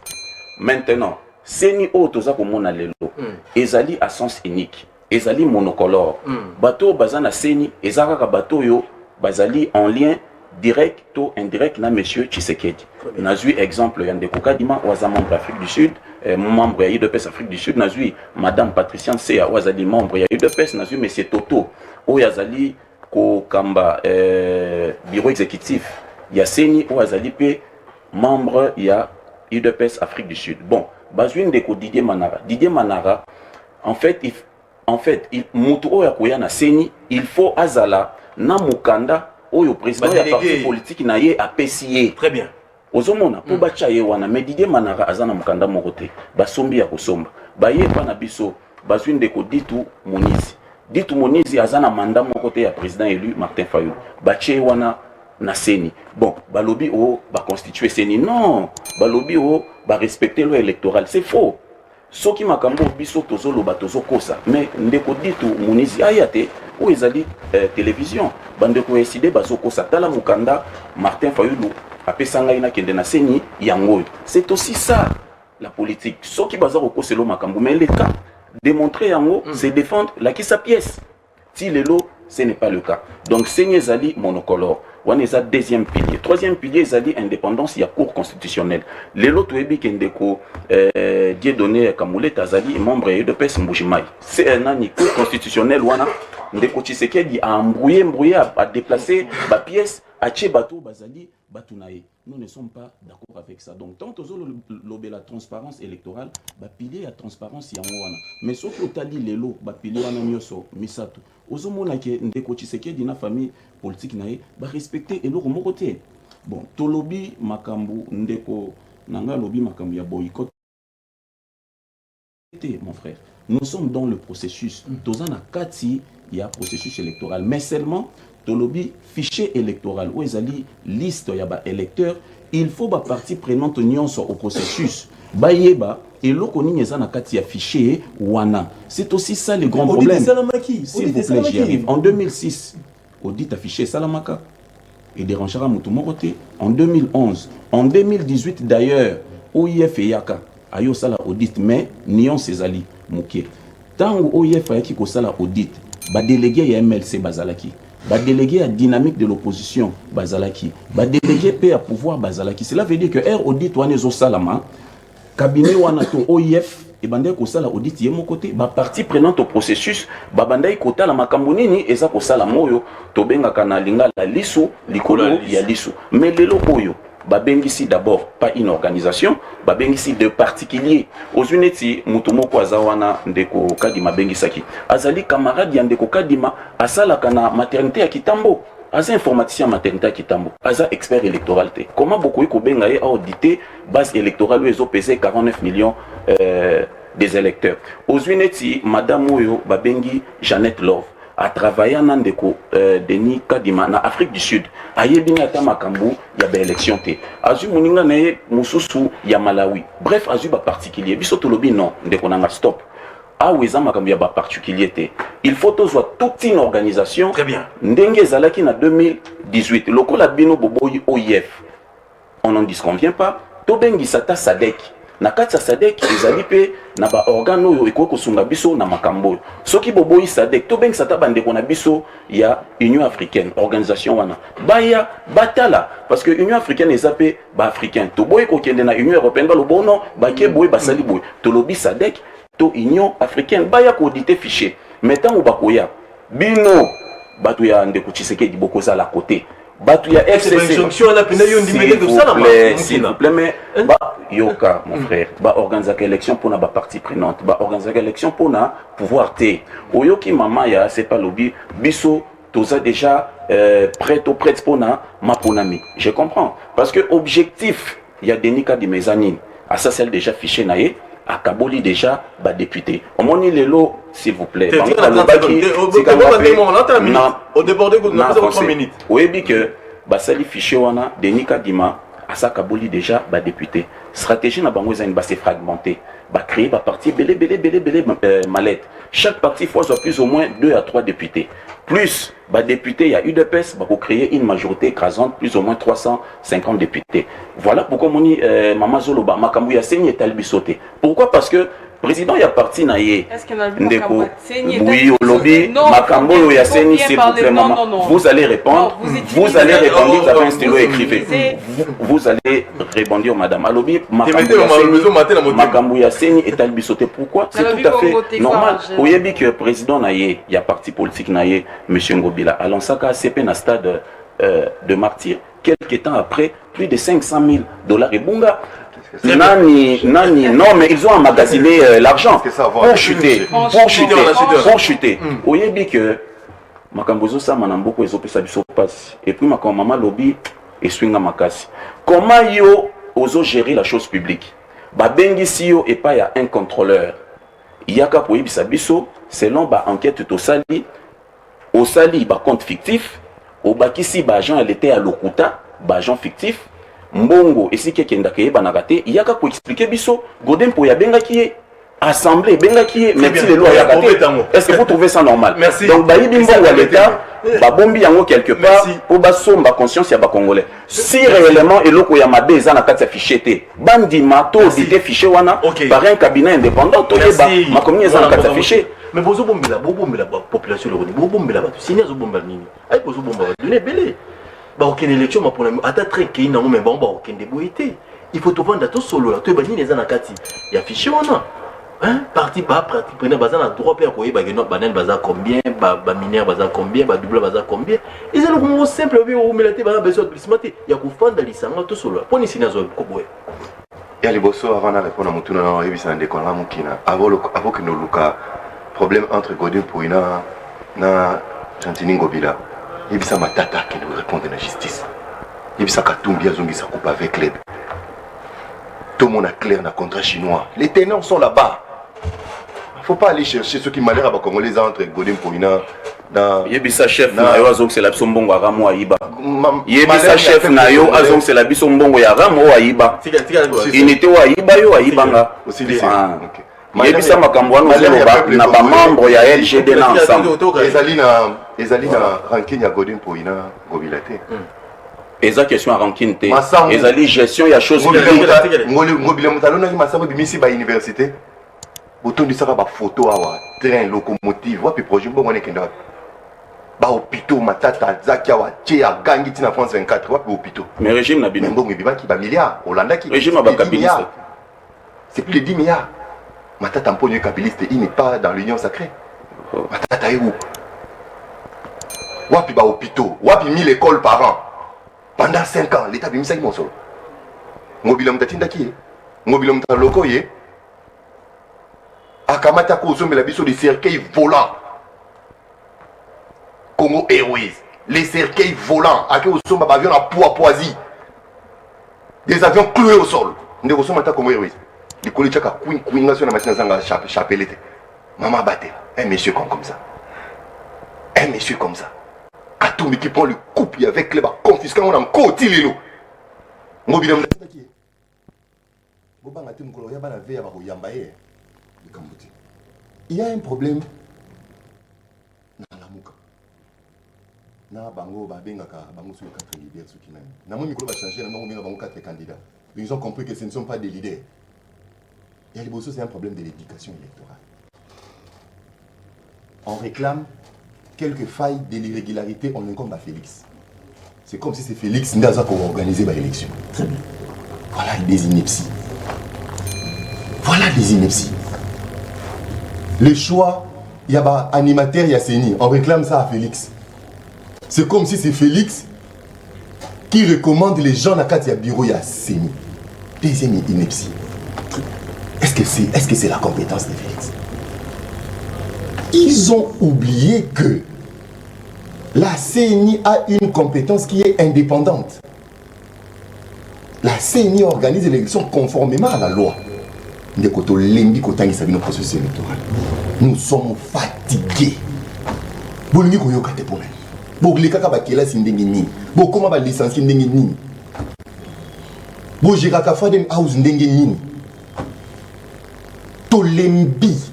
D: Maintenant CENI o toza ko mona lelo ezali à sens unique ezali monocolore bato bazana CENI ezaka ka batoyo bazali en lien direct ou indirect na monsieur Tshisekedi. Nazui exemple Yandeko Kadima waza membre Afrique du Sud, membre ya UDPS Afrique du Sud, nazui madame Patriciane Seya wazali membre ya UDPS, nazui monsieur Toto o yazali ko kamba bureau exécutif ya CENI o yazali pe membre ya UDPS Afrique du Sud. Bon, bazui ndeko Didier Manara en fait il mutu o ya koya na CENI, il faut azala na mukanda oyo président ya parti politique na ye APCA.
E: Très bien.
D: Ozomona po bacha ye wana mais Didier Manara azana mukanda mokote basombi ya kosomba baye pa na biso bazwi ndeko Ditu Monizi azana mandat mokote ya président élu Martin Fayulu bache wana na CENI. Bon balobi o ba constituer CENI non balobi o ba respecter loi électorale c'est faux. Soki makambo biso tozoloba tozokosa mais ndeko Ditu Monizi ayate ou ezali télévision bandeko décidé bazokosa tala mukanda Martin Fayulu apesanga ina kende na CENI yango. C'est aussi ça la politique. Soki bazaro koselo makambo mais le cas démontrer yango c'est défendre la qui sa pièce. Si lelo ce n'est pas le cas. Donc CENI ezali monocolore. Wana eza deuxième pilier. Troisième pilier ezali indépendance ya cour constitutionnelle. Lelo toyebi kendeko Dieudonné Kamuleta azali membre ya UDPS Mbujimai. C'est un cour constitutionnelle wana ndeko Tshisekedi a embrouillé a déplacé ba pièce a tché bato bazali batunaye. Nous ne sommes pas d'accord avec ça. Donc, tant que la transparence électorale, bah pilier la transparence yangoana. Mais sauf que tali lelo, bah pilier wana nyoso misato. Ozo mona ke ndeko Tshisekedi dina famille politique nae, bah respecter eloko moko te. Bon, tolobi makambu ndeko nanga lobi makambu ya boycott. Mon frère, nous sommes dans le processus. Tozana kati il y a processus électoral, mais seulement tolobi fichier électoral où ezali liste ya ba électeurs, il faut ba partie prenante nyonso au processus. Bayeba eloko nini ezana kati ya fichier wana. C'est aussi ça le grand problème. S'il vous plaît, j'y arrive. En 2006, audit affiché Salamaka et dérangera Moutoumorote. En 2011, en 2018 d'ailleurs, OIF et Yaka ayo sala audit, mais Nyon Césali Mouké. Tant où OIF a qui sala audit, ba délégué ya MLC Bazalaki, ba délégué à dynamique de l'opposition Bazalaki, ba délégué paix à pouvoir Bazalaki. Cela veut dire que R audit wane zo salama, cabinet wana to OIF et bandé ko sala audit yemo côté, ba partie prenante au processus, ba bandai kota la makambo nini eza ko sala moyo to benga kana linga la lisu likolo ya lisu. Mais lelo oyo babengisi d'abord pas une organisation, babengisi de particuliers. Aux uneti mutumoko azawana ndeko kadima bengisaki. Azali camarade ya ndeko kadima asala kana maternité ya Kitambo. Aza informaticien maternité ya Kitambo. Aza expert électoral te. Comment beaucoup ko benga a audité base électorale où ils ont pesé 49 millions des électeurs. Aux uneti madame Oyo babengi Jeannette Love a travaillé en Andeko Denis Kadima en Afrique du Sud. Ayebini ata makambu ya ba élection te. Azu muninga naye mususu ya Malawi. Bref, azu ba particulier. Biso tolobi non, ndeko nanga stop. Ah oui, ça makambu ya ba particulier te. Il faut toujours toute une organisation.
E: Très bien.
D: Ndenge zalaki na 2018. Lokola bino boboyi OIF. On n'en disconvient pas. Tobengi sata Sadek. Na kati ya Sadek ezali pe na ba organe oyo ekoki kosunga biso na makambo. Soki boboyi Sadek to bengi sata bandeko na biso ya Union africaine, organisation wana. Baya batala parce que Union africaine ezape ba africain. To boyi ko kende na Union européenne ba lobono ba ke boyi basali boyi. To lobi Sadek to Union africaine baya ko auditer fichier. Metan ou bakoya bino batu ya ndeko Tshisekedi boko za la côté. Batu ya FCC. S'il vous plaît, mais Yoka, mon frère, organiser l'élection pour na partie prenante, organiser l'élection pour na pouvoir te. Oyoki mama ya c'est pas lobby, biso toza déjà prêt pour na maponami. Je comprends parce que objectif il y a des nika de mezzanine. À ça c'est déjà fiché naé. À Kaboli déjà ba député. Au moni lelo s'il vous plaît.
E: Au débordé vous avez 3 minutes.
D: Oui bi que basali fichier wana Denis Kadima à ça Kaboli déjà ba député. Stratégie na bango ezani ba se fragmenté. Ba créer ba parti belé mallette. Chaque parti faut avoir plus ou moins 2 à 3 députés. Plus bah député, il y a UDPS pour créer une majorité écrasante, plus ou moins 350 députés. Voilà pourquoi mon Mama Zoloba, Makambu Yasseni est albisoté. Pourquoi? Parce que président il y a parti naïe.
A: Est-ce qu'il y a
D: Ndeko? Oui, au lobby, Makambu Yasseni, s'il vous plaît, maman. Vous allez répondre. Vous allez répondre. Vous avez un stylo écrivé. Vous allez répondre, madame. À lobby, Makambu Yasseni est albisoté. Pourquoi? C'est tout à fait normal. Au Yébi que président naïe, il y a parti politique naïe, Monsieur Ngobi. Alors, ça a CP dans stade de martyr. Quelques temps après, plus de 500 000 $. Et Bunga, nani, non, mais ils ont emmagasiné l'argent pour chuter. Pour chuter. Au Yébi que Makambozo sa manamboko ezope sa biso passe. Et puis maman lobby et swinga makasi. Comment yo ozo gérer la chose publique? Babengi si yo et pas y a un contrôleur. Yaka pour yebisa biso selon ba enquête to sali. Au sali, ba compte fictif. Au bakisi, ba agent, elle était à Lokuta, ba agent fictif. Mbongo, et si quelqu'un n'a pas nagate, il y a qu'à expliquer biso. Godem pour ya benga qui est. Assemblée, benga qui est. Merci les lois ya gate. Est-ce que vous trouvez ça normal?
E: Merci.
D: Donc, ba yibimbo à l'État, ba bombi yango quelque part, pour ba somba conscience ya ba congolais. Si réellement, et loko ya mabe, za na kati ya fichier te. Bandi mato, dite fichier wana, par un cabinet indépendant, to yeba, ma commune za na kati ya fichier.
E: Mais bozo bombela la population le roni bombela ba signer zo bombela nini ay bozo bomba donner belé ba aucune élection ma pour ata très ki na mais bon ba aucune déboité il faut te vendre tout solo là to ba nini za na kati ya fichier wana parti prenant bazan à droit père koye ba geno banen baza combien ba mineur baza combien ba double baza combien ils ont le simple bien ou melate ba besoin de lismate ya ko fanda lisanga to solo poni sinazo ko boye
B: ya liboso avant na répondre à mutuna na ebisa ndeko na mukina avant que nous luka problème entre Godin Pouina na Gentini Ngobila ebisa matata qui nous répondre na justice ebisa katumbi azongisa coupe avec l'aide. Tout le monde a clair dans le contrat chinois. Les ténors sont là-bas. Il ne faut pas aller chercher ceux qui malheur à Congolais entre Godin Pouina.
D: Yebisa chef na yo azong c'est la bisombongo aramo aiba. Yebisa chef na yo azong c'est la bisombongo ya ramo aiba. Inité wa aiba yo aibanga.
B: Aussi lycée.
D: Yebisa makambo wana na ba membre ya LGD na ensemble.
B: Ezali na ranking ya Godin Pouina Gobilate.
D: Eza question à rancune te. Ezali gestion ya chose
B: Ngobila mutalona ki masabo bimisi ba université. Botondi saka ba photo awa train locomotive wapi projet bongo nekenda. Ba hôpitaux matata zakia wa tchia gangi tina France 24 wapi hôpitaux.
D: Mais régime na bino
B: mbongo bibaki ba milliards Hollanda ki
D: régime ba kabiliste.
B: C'est plus de 10 milliards. Matata mponyo kabiliste il n'est pas dans l'union sacrée. Matata est où? Wapi ba hôpitaux, wapi 1000 écoles par an. Pendant 5 ans, l'État a mis ça mon solo. Ngobila mutatinda ki? Ngobila mutaloko ye. Akamata ko sombe la biso des cercueils volants. Congo Airways, les cercueils volants, à qui au sombe avion à Poapoisi. Des avions cloués au sol. Ndé au sombe ta Congo Airways. Les collègues chaka queen national machine zanga chapelete. Maman batte. Un monsieur comme ça. Un monsieur comme ça. Katumbi qui prend le couple avec les bas confisquant on a côté lelo. Ngobila mutata ki. Bobanga te mukolo ya bana ve ya ba yamba ye. Il y a un problème dans la mouka. Na bango ba bengaka bango sur 4 leaders sur qui même. Na mo micro va changer na mo bango 4 candidats. Ils ont compris que ce ne sont pas des leaders. Et à Liboso, c'est un problème de l'éducation électorale. On réclame quelques failles de l'irrégularité, on incombe à Félix. C'est comme si c'est Félix Ndaza pour organiser l'élection. Très bien. Voilà des inepties. Voilà des inepties. Le choix, il y a un animateur, il y a Séni. On réclame ça à Félix. C'est comme si c'est Félix qui recommande les gens à Katia Bureau, il y a Séni. Deuxième ineptie. Est-ce que c'est la compétence de Félix? Ils ont oublié que la CENI a une compétence qui est indépendante. La CENI organise l'élection conformément à la loi. Nous sommes fatigués.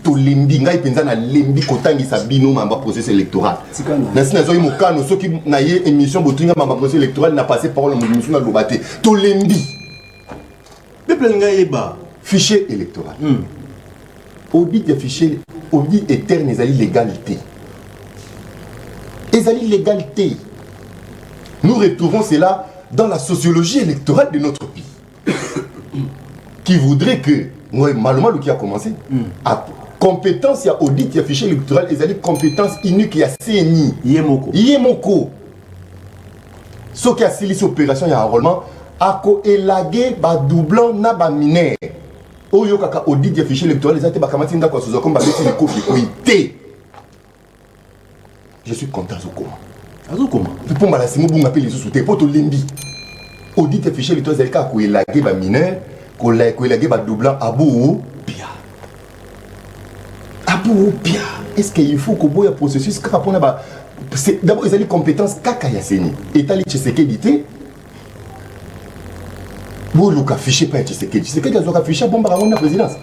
B: Tolembi ngai penza na lembi kotangisa bino mamba processus électoral nasi nazoyi mokano soki na ye émission botinga mamba processus électoral na passé parole na musu na lobate tolembi peuple ngai eba fichier électoral audit de fichier audit interne ezali légalité légalité. Nous retrouvons cela dans la sociologie électorale de notre pays qui voudrait que malheureusement qui a commencé à compétence, il y a audit, il y a fichier électoral, il y a compétence unique, il y a CNI. Yemoko. Ce qui a scellé cette opération, il y a un enrôlement. Ako élagué, doublant, na ba mineur. Oyo kaka audit, il y a fichier électoral, il y a bakamati nda kwa sozo, comme ba beti le kofi, oité. Je suis content, Zokoma. Zokoma. Pour ma la simu, vous m'appelez les sous-soutés, pour tout limbi. Audit, il y a fichier électoral, il y a ako élagué, ba mineur. Collègue doublant Abou Pia. Abou Pia. Est-ce qu'il faut que vous ayez un processus d'abord, ils ont des compétences kaka yaseni. État li Tshisekedi. Vous l'avez affiché par Tshisekedi. Tshisekedi a affiché bon baron de la présidence.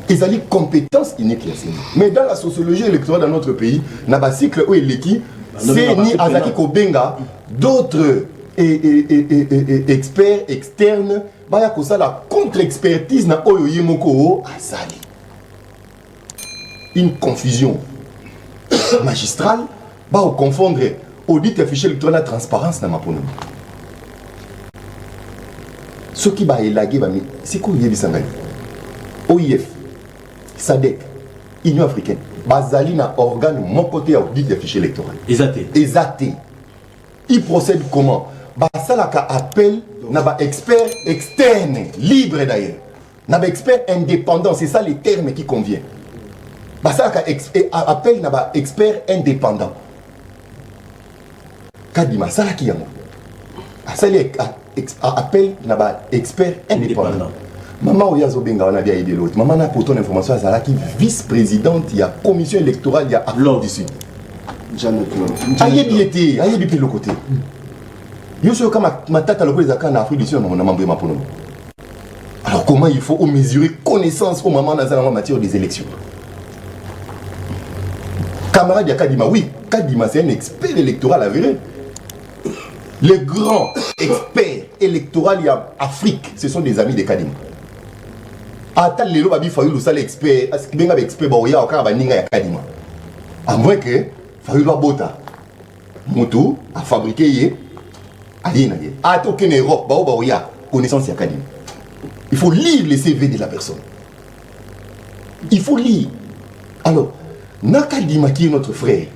B: Ils ont des compétences uniques yaseni. Mais dans la sociologie électorale dans notre pays, na ba cycle où il est c'est ni Azaki Kobenga, d'autres experts externes baya kosa la contre-expertise na oyo yemoko azali. Une confusion magistrale ba confondre audit affiché électoral la transparence na mapono. Ce qui ba élaguer ba c'est quoi yebisangani OIF, SADC, Union africaine, bazali na organe mon côté audit des fichiers électoraux. Exacté. Il procède comment? Basalaka appel n'a pas expert externe, libre d'ailleurs. N'a pas expert indépendant, c'est ça les termes qui conviennent. Basalaka appel n'a pas expert indépendant. Kadima salaki yango. Asali appel n'a pas expert indépendant. Maman Oyazo Benga on a bien aidé l'autre. Maman n'a pour ton information Azalaki vice-présidente il y a commission électorale il y a Lord d'ici. Aïe biété, aïe biété le côté. Yo suis comme ma tata le président en Afrique du Sud on a membre ma pono. Alors comment il faut mesurer connaissance au moment dans la matière des élections? Camarade de Kadima, oui, Kadima c'est un expert électoral à vrai. Les grands experts électoraux en Afrique, ce sont des amis de Kadima. Attends les lois, il faut le expert, bien expert, il y a encore un ninga Kadima. À moins que, il faut bota, moto à fabriquer, à aucune Europe, il y a connaissance de Kadima. Il faut lire les CV de la personne. Il faut lire. Alors, Nakadima qui est notre frère,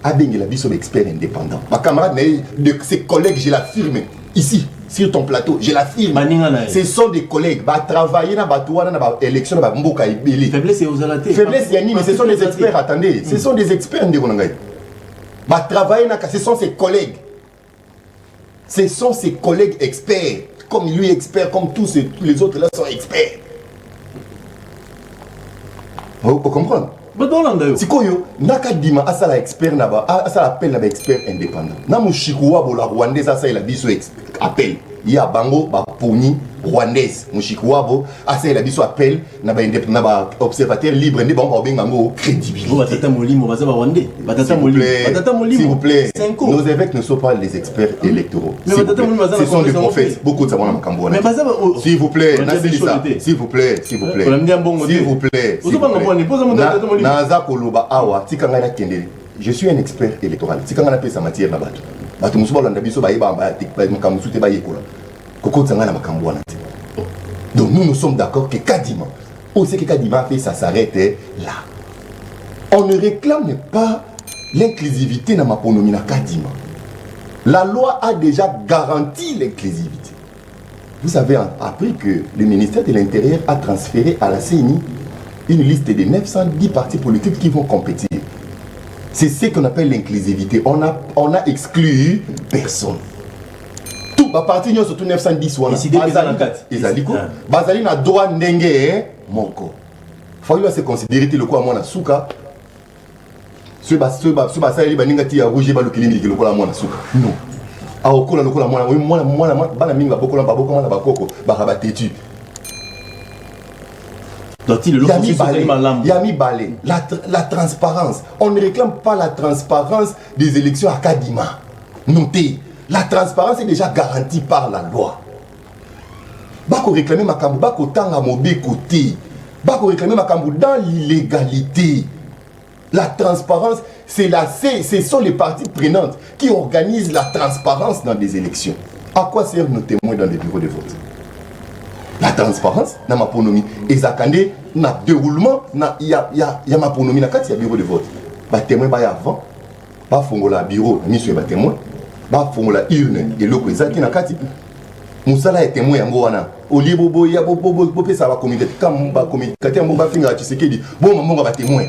B: Abeng la biso expert indépendant. Ma camarade, de ses collègues, je l'affirme, ici, sur ton plateau, je l'affirme. Ce sont des collègues. Bah travailler dans la élection, dans Mboka et Bélé.
E: Faiblesse et aux alatés.
B: Faiblesse Yanni, mais ce sont des experts, attendez. Ce sont des experts indépendants. Bah travailler dans ce sont ses collègues. Ce sont ses collègues experts. Comme lui expert, comme tous les autres là sont experts. Vous comprenez? Si koyo nakadima asala expert naba asala appel naba expert indépendant na mushikuwa bola rwandaise asala biso appel ya bango ba poni rwandaise mushikuwa bo asala biso appel naba indépendant naba observateur libre ndi bango benga ngo crédibilité
E: batata molimo bazaba rwandais batata molimo
B: s'il vous plaît nos évêques ne sont pas les experts électoraux ce sont des prophètes beaucoup de savants makambo na s'il vous plaît s'il vous plaît s'il vous plaît s'il vous plaît naza koloba awa tikanga na kende je suis un expert électoral tikanga na pesa matière na bato bato musuba landa biso bayeba ba makambo sute bayekola koko tsanga na makambo wana te. Donc nous sommes d'accord que Kadima on sait que Kadima fait ça s'arrête là. On ne réclame pas l'inclusivité dans ma ponomie na Kadima. La loi a déjà garanti l'inclusivité. Vous avez appris que le ministère de l'Intérieur a transféré à la CENI une liste de 910 partis politiques qui vont compétir. C'est ce qu'on appelle l'inclusivité. On a exclu personne. Tout, ma parti, nous surtout 910 ou Bazali na droit ndenge moko. Faut se considérer le quoi moi na souka. Ce basali baninga ti ya rouge ba lokili le quoi moi na souka. Non. A okola lokola moi bana minga bokola ba bokoma na bakoko ba rabatetu. Yami Balé, la transparence. On ne réclame pas la transparence des élections à Kadima. Notez, la transparence est déjà garantie par la loi. Bako réclamer Makambu, Bako tanga mobé côté. Bako réclamer Makambu dans l'illégalité. La transparence, ce sont les parties prenantes qui organisent la transparence dans des élections. À quoi servent nos témoins dans les bureaux de vote? La transparence, dans ma ponomie, et Zakande, na déroulement, il y a ma ponomie, il y a bureau de vote. Bah témoin, bah avant, bah fongola bureau, mission bah témoin, bah fongola urne, et l'autre, Zaki na kati. Moussala est témoin, yangoana. Au lieu bobo, il y a bobo, ça va communiquer, comme bah communiquer, mon bah finger, tu sais qui dit, bon, maman va témoin.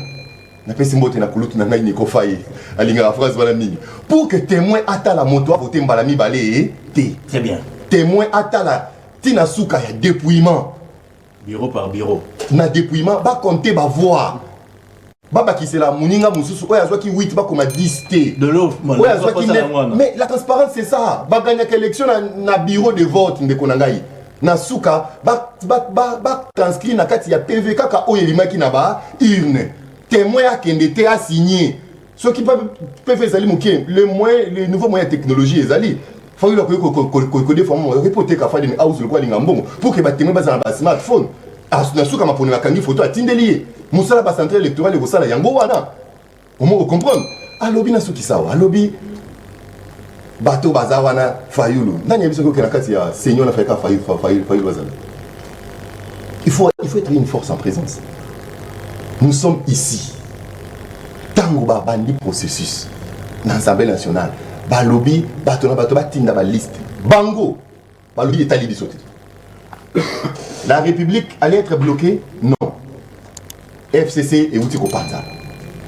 B: Na pesi mbote na kulutu na ngai niko faye alinga la phrase voilà mingi pour que témoin ata la moto voter mbalami balé té
E: très bien
B: témoin ata la tina souka ya dépouillement
E: bureau par bureau
B: na dépouillement ba compter ba voir baba qui c'est la muninga mususu oya zwa ki 8 ba comme 10 té
E: de l'eau
B: oya zwa ki mais la transparence c'est ça ba gagner élection na bureau de vote ndeko na ngai na souka ba transcrit na kati ya PV kaka oyelima ki na ba urne témoin a été signé. Ce qui peut faire les nouveaux moyens de technologie, il faut que les femmes reporter qu'à faire des house le quoi pour que les témoins basent un smartphone. À ce moment où on a une photo à Tindelier, Moussa la centrale électorale et vous savez, Yango wana. Au moins, vous comprenez. À lobby na souki sawa, à lobby bateau bazawana fayulu. Nani yabiso ko kenakati ya seigneur na fayka fayulu bazana. Il faut être une force en présence. Nous sommes ici. Tango bandi processus dans l'Assemblée nationale. Balobi, batinda ba liste. Bango, balobi est allé sauter. La République allait être bloquée? Non. FCC et Outiko Panza.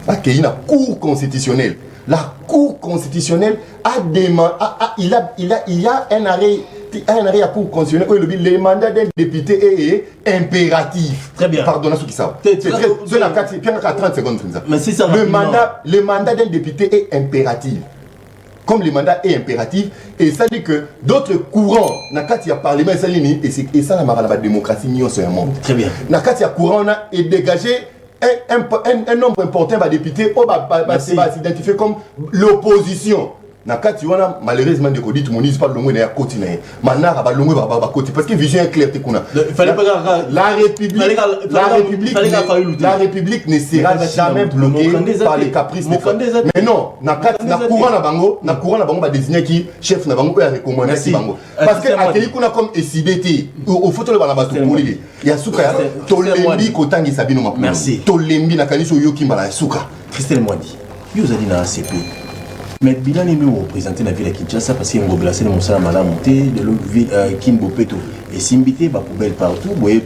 B: Parce qu'il y a une cour constitutionnelle. La cour constitutionnelle a demandé, il y a un arrêt à la cour constitutionnelle où le mandat d'un député est impératif.
E: Très bien.
B: Pardonnez ceux qui savent. C'est 30 secondes.
E: Mais c'est ça.
B: Le mandat d'un député est impératif. Comme le mandat est impératif, et ça dit que d'autres courants, il y a parlement, et ça, la démocratie, nous sommes un monde.
E: Très bien.
B: Il y a courant, et dégager un nombre important de députés qui va s'identifier comme l'opposition. Malheureusement, des codis, tout le monde dit pas le mot de la côte. Maintenant, parce que vision est claire. La République ne sera jamais bloquée par les caprices des femmes. Mais non, na courant na bango va désigner qui chef na bango et recommander qui bango. Parce que akeli kuna comme SIDT au photo le bana bato polili. Ya suka tolembi kotangi sabino mapu.
E: Merci.
B: Tolembi na kaniso yoki mbala suka.
E: Christelle Mwandi. Yo zali na ACP. Mais bilan est mieux représenté dans la ville de Kinshasa parce qu'il y a un glacé de Moussala Malamonté, de l'autre ville Kimbo Peto. Et Simbité, ma poubelle partout. Vous voyez,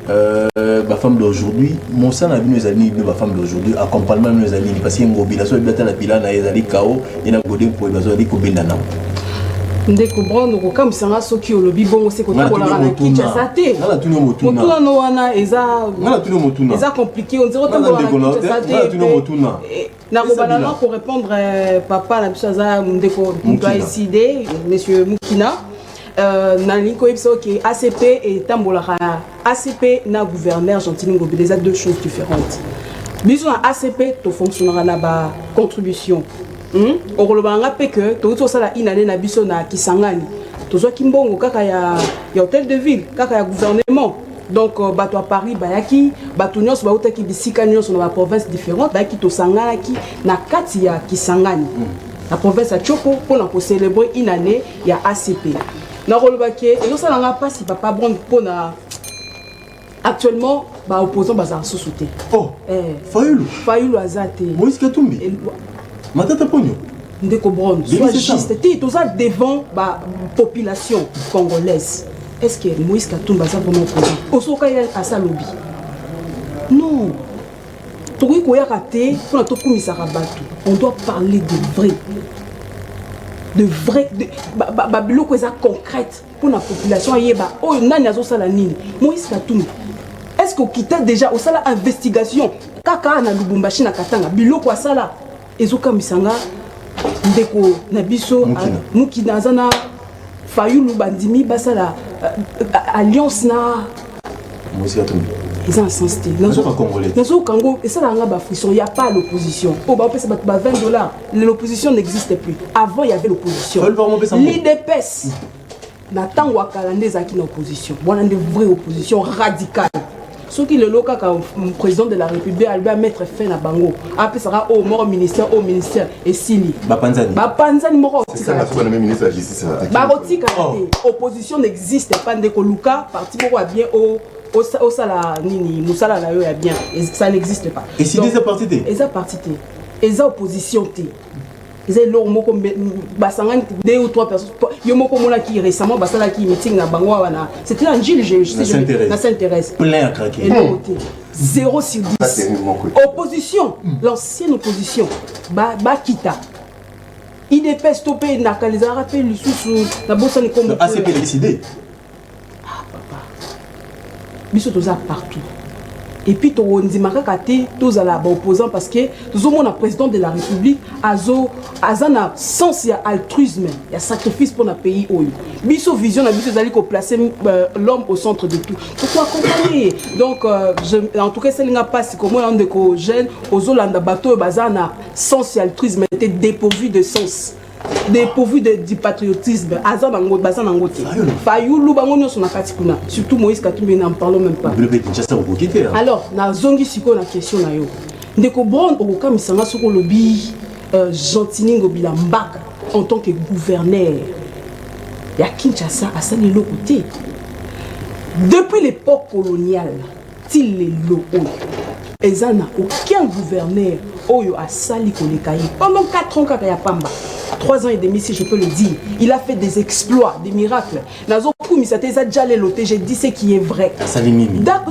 E: ma femme d'aujourd'hui, Moussala a vu nos amis, ma femme d'aujourd'hui, accompagnement nos amis, parce qu'il y a un glacé de Moussala Malamonté, il y a un chaos, il y a un godin pour les besoins de Kobendana.
A: Ndeko brando ko kam sanga soki olobi bongo se ko takola na Kinshasa te. Motuna no wana eza compliqué, on dirait tango na Kinshasa te. Na kobalana pour répondre papa na biso za ndeko Mbaiside monsieur Mukina na liko yebso ke ACP et tambolaka ACP na gouverneur Gentili Ngobi, les deux choses différentes. Biso na ACP to fonctionnera na ba contribution. Orolobanga pe que to sala inane na biso na Kisangani tozwa kimbongo kaka ya hôtel de ville kaka ya gouvernement. Donc bato à Paris bayaki bato nyonso bautaki bisika nyonso na ba province différente bayaki to sangana ki na kati ya Kisangani la province ya Chopo pour na célébrer inane ya ACP na rolobaki et ça n'a pas si papa bon pour na actuellement ba opposant baza sous-souté.
E: Oh Fayulu
A: azate
E: Moïse Katumbi Matata Pogno.
A: Ndeko Brown, soit juste, tout ça devant la population congolaise. Est-ce que Moïse Katumbi va vraiment opposé? Osoka à sa lobby? Non. On doit parler de vrai. De vrai. Babilo quoi concrète pour la population. Oh, nani azo sala nini? Moïse Katumbi. Est-ce qu'on quitte déjà au sala investigation? Kaka na Lubumbashi na Katanga. Bilo quoi sala? Ezoka misanga ndeko na biso Mukina zana Fayulu bandimi basala alliance na
E: Moïse Katumbi.
A: Ils ont sensité. Nazo Congo et ça là ba frisson, il y a pas l'opposition. Oh ba peut ba $20. L'opposition n'existe plus. Avant il y avait l'opposition. L'IDPS na tango akalande zaki na opposition. Bona de vraie opposition radicale. Ce qui le local comme président de la République va mettre fin à Bango. Après ça sera au ministère et Sili. Bapanzani moro.
B: C'est ça le même ministre de la justice.
A: Baroti Kanate. Opposition n'existe pas de Koluka parti pour bien au sala nini musala la yo ya bien et ça n'existe pas.
E: Et si des partis té.
A: Et ça parti té. Et ça opposition té. Ils ont moko basangani 2 ou 3 personnes. Yo moko mona qui récemment basala qui meeting na bango wana. C'était un Gilles je sais. Ça s'intéresse.
E: Plein à craquer.
A: 0 sur 10. Opposition, l'ancienne opposition ba kita. IDP stoppé na kaliza rappel lisusu na bossa ni comme
E: ACP décidé.
A: Ah papa. Biso toza partout. Et puis on dit tous à la opposant parce que nous avons un président de la République azana sens il y a altruisme, il y a sacrifice pour notre pays. Biso vision a biso zali ko placer l'homme au centre de tout. Pourquoi accompagner? Donc en tout cas c'est n'a pas si comme on de ko jeune aux Olanda bateau bazana sens et altruisme était dépourvu de sens. Dépourvu du patriotisme, Fayulu bango nyoso na kati kuna, surtout Moïse Katumbi n'en parlons même pas. Alors, na zongi siko na question na yo. Ndeko bon okoka misanga soko lobi Gentili Ngobi mbaka en tant que gouverneur. Ya Kinshasa à ça le côté. Depuis l'époque coloniale, il est loin. Et ça n'a aucun gouverneur Oyo a sali Kolekaï. Pendant 4 ans, Kakaya Pamba, 3 ans et demi, si je peux le dire, il a fait des exploits, des miracles. Nazo Koumi, ça t'a déjà loté, j'ai dit ce qui est vrai.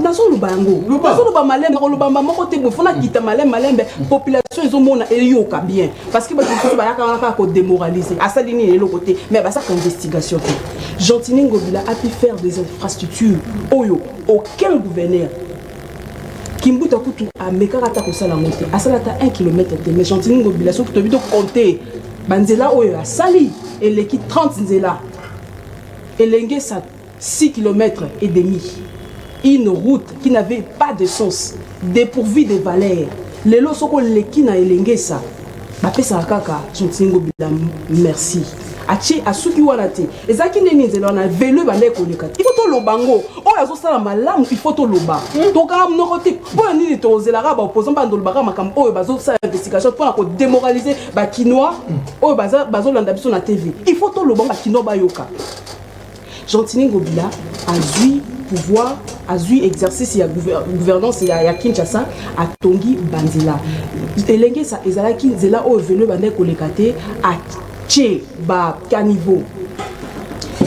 A: Nazo Lubango, Nazo Lubamalem, Lubamba, Mokote, Bofona, Kita Malem, Malem, population, ils ont mon Eyoka bien. Parce que je suis démoralisé. À Salini et l'autre côté, mais ça, c'est investigation. Gentini Ngobila a pu faire des infrastructures. Oyo, aucun gouverneur. Kimbuta Kutu a Mekarata Kosala monté. À Salata 1 km, mais Gentini Ngobila, sauf que tu as compter. Banzela Oyo a Sali, et l'équipe 30 Nzela. Et l'Engue, ça 6 km et demi. Une route qui n'avait pas de sens, dépourvue de valeurs. Les lots sont qui n'a Elenge ça. Bapé Sarakaka, Gentini Ngobila, merci. Achi asuki wanate ezaki ndeni nzela na velo bande koleka il faut to lobango o yazo sala malamu il faut to loba to ka mnoko te pour nini to zelaka ba opposant bando lobaka makam o bazo sa investigation pour ko démoraliser ba kinois o bazo landa biso na TV il faut to lobango ba kinois ba yoka Gentini Ngobila a eu pouvoir a eu exercice ya gouvernance ya Kinshasa a tongi banzela elenge sa ezalaki nzela o velo bande koleka te a Tché, ba, caniveau.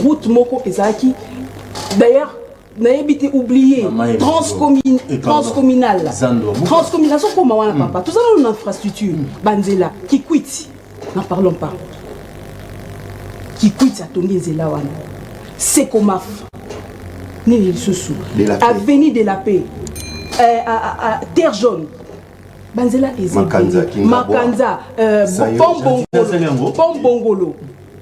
A: Route Moko Ezaki. D'ailleurs, n'avez pas oublié. Transcommunal. Transcommunal, c'est comme on papa. Tout ça dans l'infrastructure. Banzela, qui quitte. N'en parlons pas. Qui quitte à Tongi Zela Wana. C'est comme Nini Soussou. Avenue de la Paix. Terre jaune. Banzela Makanza,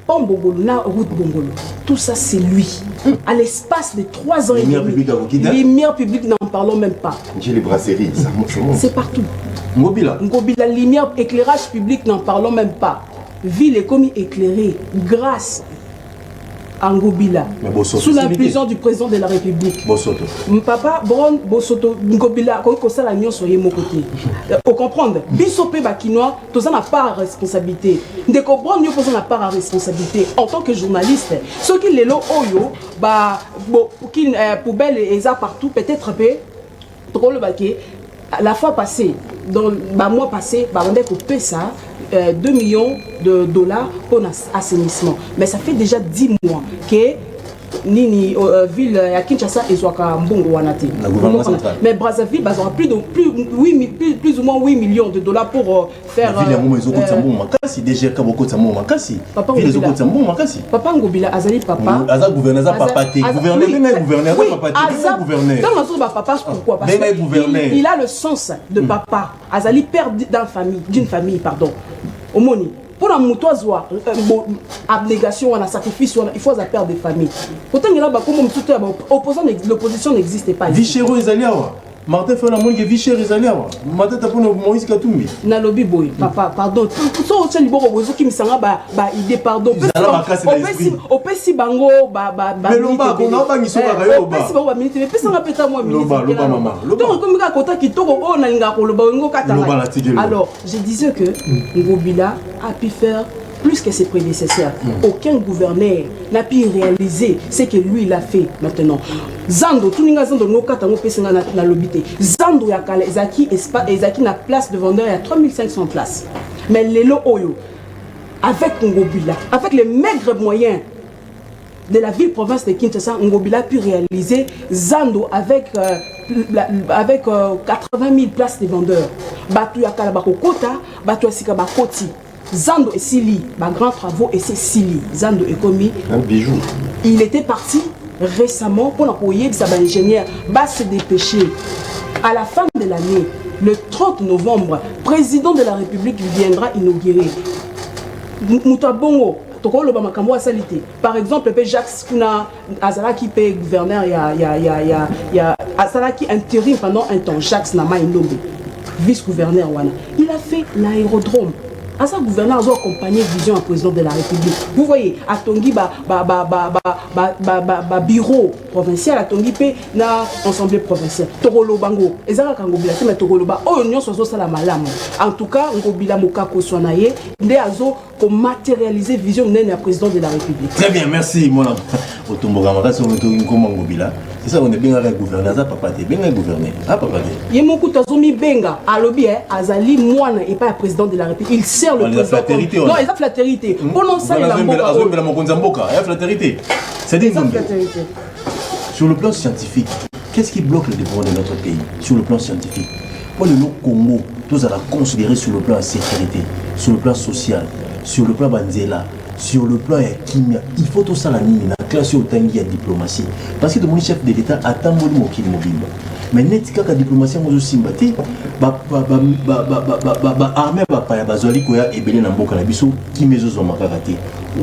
A: Pombongolo, na route Bongolo. Tout ça c'est lui. À l'espace de 3 ans et demi. Les lumières publiques n'en parlons même pas.
B: J'ai les brasseries,
A: c'est partout.
E: Ngobila,
A: lumière, éclairage public n'en parlons même pas. Ville est comme éclairée grâce à Ngobila, sous l'impulsion du président de la République.
E: Bosoto.
A: Papa, Bron, Bosoto, Ngobila, quand ça la nion soyez mon côté. Pour comprendre, Bissopé Bakinois, tout ça n'a pas de responsabilité. Dès qu'on prend, nous n'a pas de responsabilité. En tant que journaliste, ceux qui les lots Oyo, qui poubelle et ça partout, peut-être peu, trop le baquet. La fois passée, dans le mois passé, on a coupé ça. 2 millions de dollars pour l'assainissement. Mais ça fait déjà 10 mois que Nini ville à Kinshasa et Zouaka Mbongo Wanate. Mais Brazzaville, bah, aura plus ou moins 8 millions de dollars pour faire. Papa Ngobila Azali papa.
E: Azali gouverneur papa té. Gouverneur papa. Pourquoi? Parce qu'il a
A: le sens de papa. Azali père d'une famille, pardon. Omoni. Pour la moutoisoie, abnégation, un sacrifice, il faut perdre des familles. Pourtant, il y a l'opposition n'existe pas.
E: Vichero Ezaliawa. Martin fait la monnaie que Vichero Ezaliawa. Martin t'as pour Moïse Katumbi.
A: Nalobi boy, papa, pardon. Tout ça, on libre au qui me sanga idée pardon. Au pessi bango
E: mais l'omba on a pas mis sur la rayon.
A: Pessi bango minute, mais pessi nga peta moi minute.
E: Loba maman.
A: Donc comme ka kota ki toko o na linga ko loba ngo katanga. Alors, je disais que Ngobila a pu faire plus que ses prédécesseurs. Aucun gouverneur n'a pu réaliser ce que lui il a fait maintenant. Zando, tout le monde no katango pesinga na lobité. Zando ya kala ezaki na place de vendeur à 3500 places. Mais lelo oyo avec Ngobila, avec les maigres moyens de la ville-province de Kinshasa, Ngobila a pu réaliser Zando avec 80 000 places de vendeurs. Batu ya kala bako kota, batu ya sika bakoti. Zando et Sili, grands travaux et c'est Sili. Zando et commis.
B: Un bijou.
A: Il était parti récemment pour l'employer de sa ingénieur va se dépêcher. À la fin de l'année, le 30 novembre, le président de la République viendra inaugurer. Moutabongo, par exemple, Jacques Skuna, Azalaki paye gouverneur, Azalaki intérim pendant un temps, Jacques Nama Inobe, vice-gouverneur. Il a fait l'aérodrome. à ça gouverneur a accompagné vision à président de la République. Vous voyez, à Tongi bureau provincial, à Tongi na assemblée provinciale. Tokolo bango, ezaka kangobila te mais tokolo ba o union sozo sala malamu. En tout cas, ngobila mokako sonaye, ndé azo pour matérialiser vision nene à président de la République.
E: Très bien, merci mon ami. Otombogamaka sur le comment ngobila. C'est ça on est bien avec gouverneur, ça papa te bien avec gouverneur. Ah papa te.
A: Yemoku tazomi benga alobi azali moine et pas président de la République. Il sert le président. Non, il a flatérité. Pendant ça il a
E: mboka. Il a flatérité. C'est des sur le plan scientifique, qu'est-ce qui bloque le développement de notre pays sur le plan scientifique? Pour le Congo, tous à la considérer sur le plan de sécurité, sur le plan social, sur le plan banzela, sur le plan kimia. Il faut tout ça la mine, la classe au tangi à diplomatie. Parce que mon chef de l'État attend mon mobile mobile. Mais net quand la diplomatie on aussi mbati, armée ya bazali koya ebele na mboka na biso kimezo zo makakati.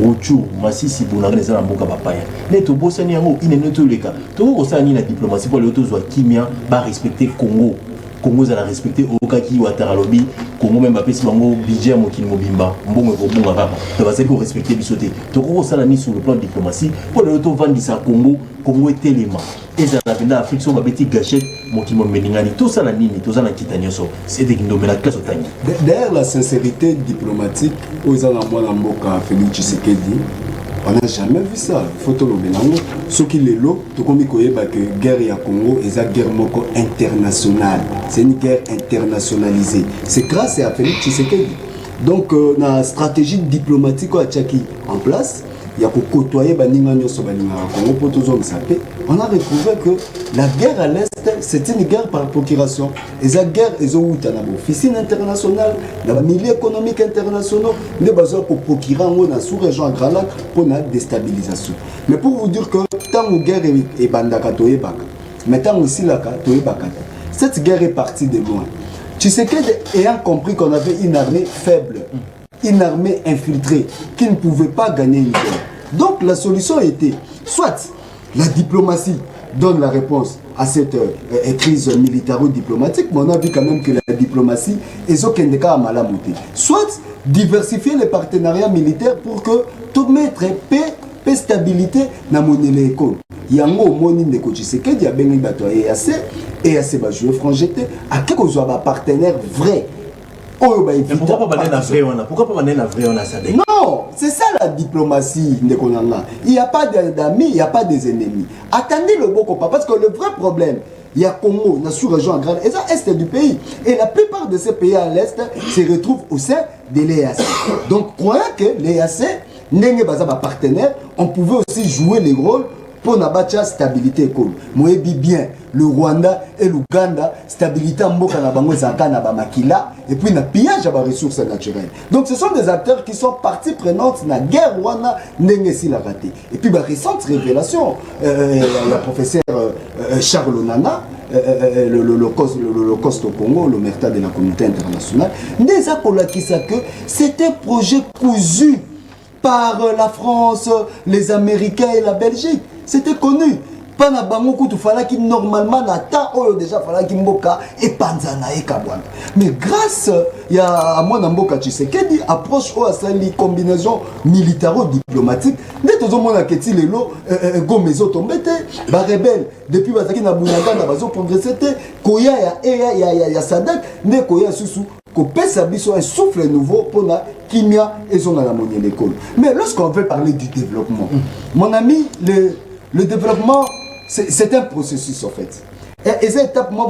E: Rochu masisi bonanga les mboka bapaya. Net obosani yango inene to leka. To osani la diplomatie pour les autres zo kimia ba respecter Congo. Congo za la respecter okaki watara lobby Congo même bapesi bango budget mokili mobimba mbongo ko bunga kaka to bazali ko respecter bisoté to ko sala ni sur le plan diplomatie pour le auto vandisa Congo est élément et ça la Afrique so babeti gâchette mokili mobeningani tout ça la nini tout ça na kitanyoso c'est des ndomela classe otani.
C: Derrière la sincérité diplomatique aux alambois mboka Félix Tshisekedi, on n'a jamais vu ça. Photo le Benango. Ce qui est là, tout comme il y a que guerre à Congo, c'est une guerre internationale. C'est une guerre internationalisée. C'est grâce à Félix Tshisekedi. Donc, la stratégie diplomatique en place, il y a pour côtoyer Baninganyo Sobaninga Congo pour tous les sapés. On a retrouvé que la guerre à l'Est, c'est une guerre par procuration. Et cette guerre, ils ont eu une officine internationale, dans les milieux économiques internationaux, les besoins pour procurer dans la sous-région à Grand Lac pour la déstabilisation. Mais pour vous dire que tant que la guerre est bandaka toyebaka, mais tant aussi la toyebaka, cette guerre est partie de loin. Tshisekedi ayant compris qu'on avait une armée faible, une armée infiltrée, qui ne pouvait pas gagner une guerre. Donc la solution était, soit la diplomatie donne la réponse à cette crise militaro-diplomatique, mais on a vu quand même que la diplomatie est au Kendeka à Malamouté. Soit diversifier les partenariats militaires pour que tout mettre paix, stabilité dans mon école. Yango moni ndeko Tshisekedi ya bengi bato EAC va jouer franc jeté à quel qu'on soit partenaire vrai.
E: Mais pourquoi pas vrai on a? Pourquoi pas vrai on a ça?
C: Non, c'est ça la diplomatie ndeko nanga. Il n'y a pas d'amis, il n'y a pas des ennemis. Attendez le bon parce que le vrai problème, il y a Congo, la sous-région en grande, et ça est du pays. Et la plupart de ces pays à l'est se retrouvent au sein de l'EAC. Donc, croyez que l'EAC, n'est pas un partenaire, on pouvait aussi jouer les rôles pour la stabilité. Moi, je dis bien, le Rwanda et l'Ouganda, stabilité en Mboka na bango zaka na Bamakila, et puis na pillage à la ressources naturelles. Donc, ce sont des acteurs qui sont partie prenante dans la guerre Rwanda, n'est si la raté. Et puis, récente révélation, la professeure Charles Nana, l'Holocauste au Congo, l'omerta de la communauté internationale, des accords qui savent que c'était un projet cousu par la France, les Américains et la Belgique. C'était connu. Pas na bango kutu fala qui normalement n'attend déjà fala qui mboka et panzana et kabwana. Mais grâce à mon mboka Tshisekedi approche au asali combinaison militaro-diplomatique. Dès tout le monde a quitté les lots gomezo tombete ba rebelle depuis bazaki na bunyaga na bazo progresser koya ya Sadek ne koya susu ko pesa biso un souffle nouveau pour la kimia et son à la monnaie l'école. Mais lorsqu'on veut parler du développement, mon ami, le développement, c'est un processus en fait. Et cette étape, moi,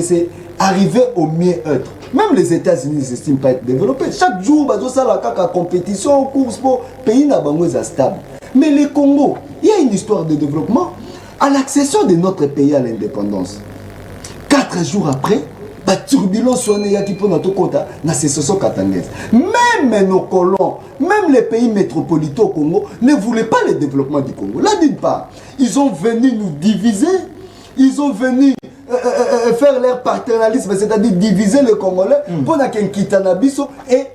C: c'est arriver au mieux-être. Même les États-Unis n'estiment pas être développés. Chaque jour, ça la compétition, course pour pays n'est stable. Mais le Congo, il y a une histoire de développement. À l'accession de notre pays à l'indépendance, 4 jours après, la turbulence qui pour notre côté, na sécession katangnaise. Même nos colons, même les pays métropolitains au Congo ne voulaient pas le développement du Congo. Là, d'une part, ils ont venu nous diviser, ils ont venu faire leur partenarialisme, c'est-à-dire diviser les Congolais pour qu'ils quittent Nabiso et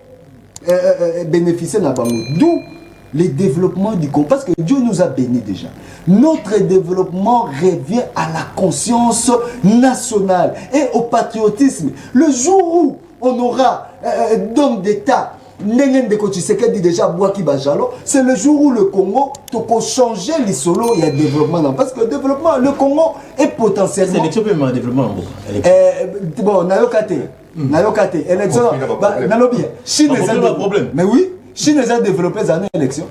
C: bénéficier de la Bango. D'où le développement du Congo, parce que Dieu nous a bénis déjà. Notre développement revient à la conscience nationale et au patriotisme. Le jour où on aura d'hommes d'État
F: Ndeko Tshisekedi déjà bois qui bajalo, c'est le jour où le Congo toko changer les solos et le développement parce que le développement le Congo est potentiellement
E: sélection peut un développement
F: bon nayokate élection nalobi Chine est un problème mais oui Chine a développé des élections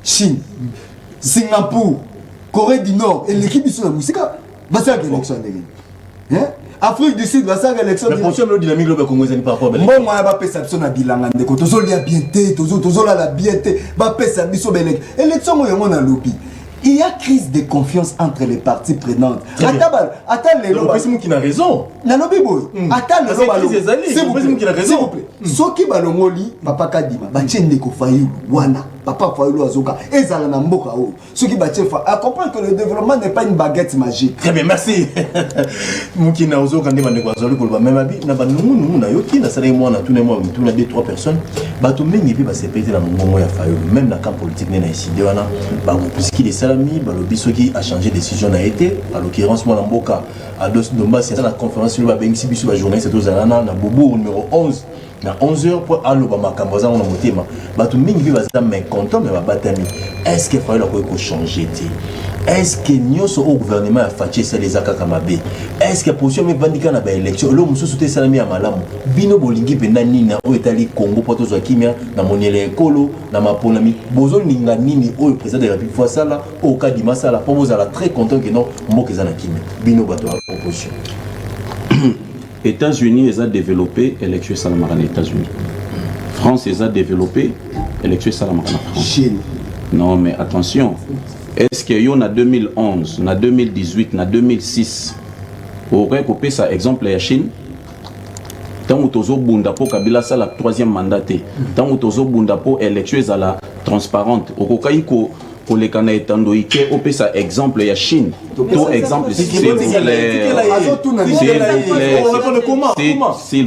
F: Chine Singapour Corée du Nord et l'équipe de la musique va faire élection hein Afrique du Sud va faire élection
E: mais pour la dynamique le Congo n'est pas problème
F: moi moi va perception na bilanga ndeko tozolia bien te tozola la bien te va perception biso belek élection mo yongo na lobby. Il y a crise de confiance entre les parties prenantes. Attends les lois.
E: C'est qui a raison.
F: Nanobi boy. Attends les lois.
E: C'est vous qui a raison.
F: S'il vous plaît. Soki balongoli papa kadima ba tiende ko fayu wana papa fayu azoka ezala na mboka o. Soki ba tiefa à comprendre que le développement n'est pas une baguette magique.
E: Très bien, merci. Mukina ozoka ndeba ndeko azoli ko ba même abi na ba nungu na yoki na sala moi na tous les mois tout na 2-3 personnes ba to mengi pe ba se péter na ngongo ya fayu même na camp politique na ici de wana ba puisqu'il est balobi soki a changé de décision a été à l'occurrence moi Mboka à Dos Domba c'est la conférence sur la Bengsi biso la journée c'est aux Alana na Bobo numéro 11 na 11h pour aloba makambo za na motema bato mingi baza mécontent mais batami est-ce qu'il fallait la changer est-ce que nyonso au gouvernement a faché ça les akaka mabe est-ce que position me bandika na ba élection lo mususu te salami ya malamu bino bolingi penda nini o etali Congo poto zo kimia na moniele ekolo na maponami bozo ninga nini o président de la République fois ça là au cas di masala pour vous ala très content que non mboka za na kimia bino bato a opposition.
D: États-Unis les a développé élection salamara les États-Unis. France les a développé élection salamara en France.
F: Chine.
D: Non mais attention. Est-ce qu'il y a en 2011, en 2018, en 2006, aurait coupé ça exemple la Chine? Tant que tozo bunda po Kabila ça la troisième mandat. Tant que tozo bunda po élection à la transparente. Au Kokaïko pour les Canadiens étando ike opé ça exemple la Chine. Tout exemple s'il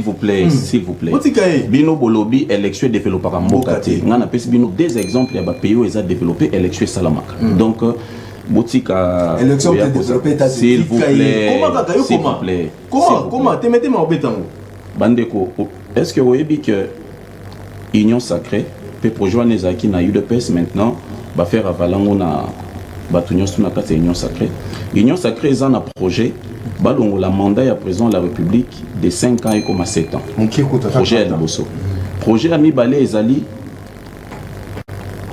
D: vous plaît. S'il vous plaît. Bino bolobi élection développé par Mbokate. On a pris bino des exemples il y a pays où ils ont développé élection salamaka. Donc Botika
F: élection développée
D: s'il vous plaît. S'il vous plaît.
E: Comment te mettez ma obetango
D: Bandeko, est-ce que vous voyez que Union Sacrée peut rejoindre les acquis na UDPS maintenant va faire avalango na Batunion Sunaka c'est Union Sacrée. Union Sacrée est un projet balongo la mandat à président de la République de 5 ans et comme 7 ans. Projet à Liboso. Projet Ami Balé Ezali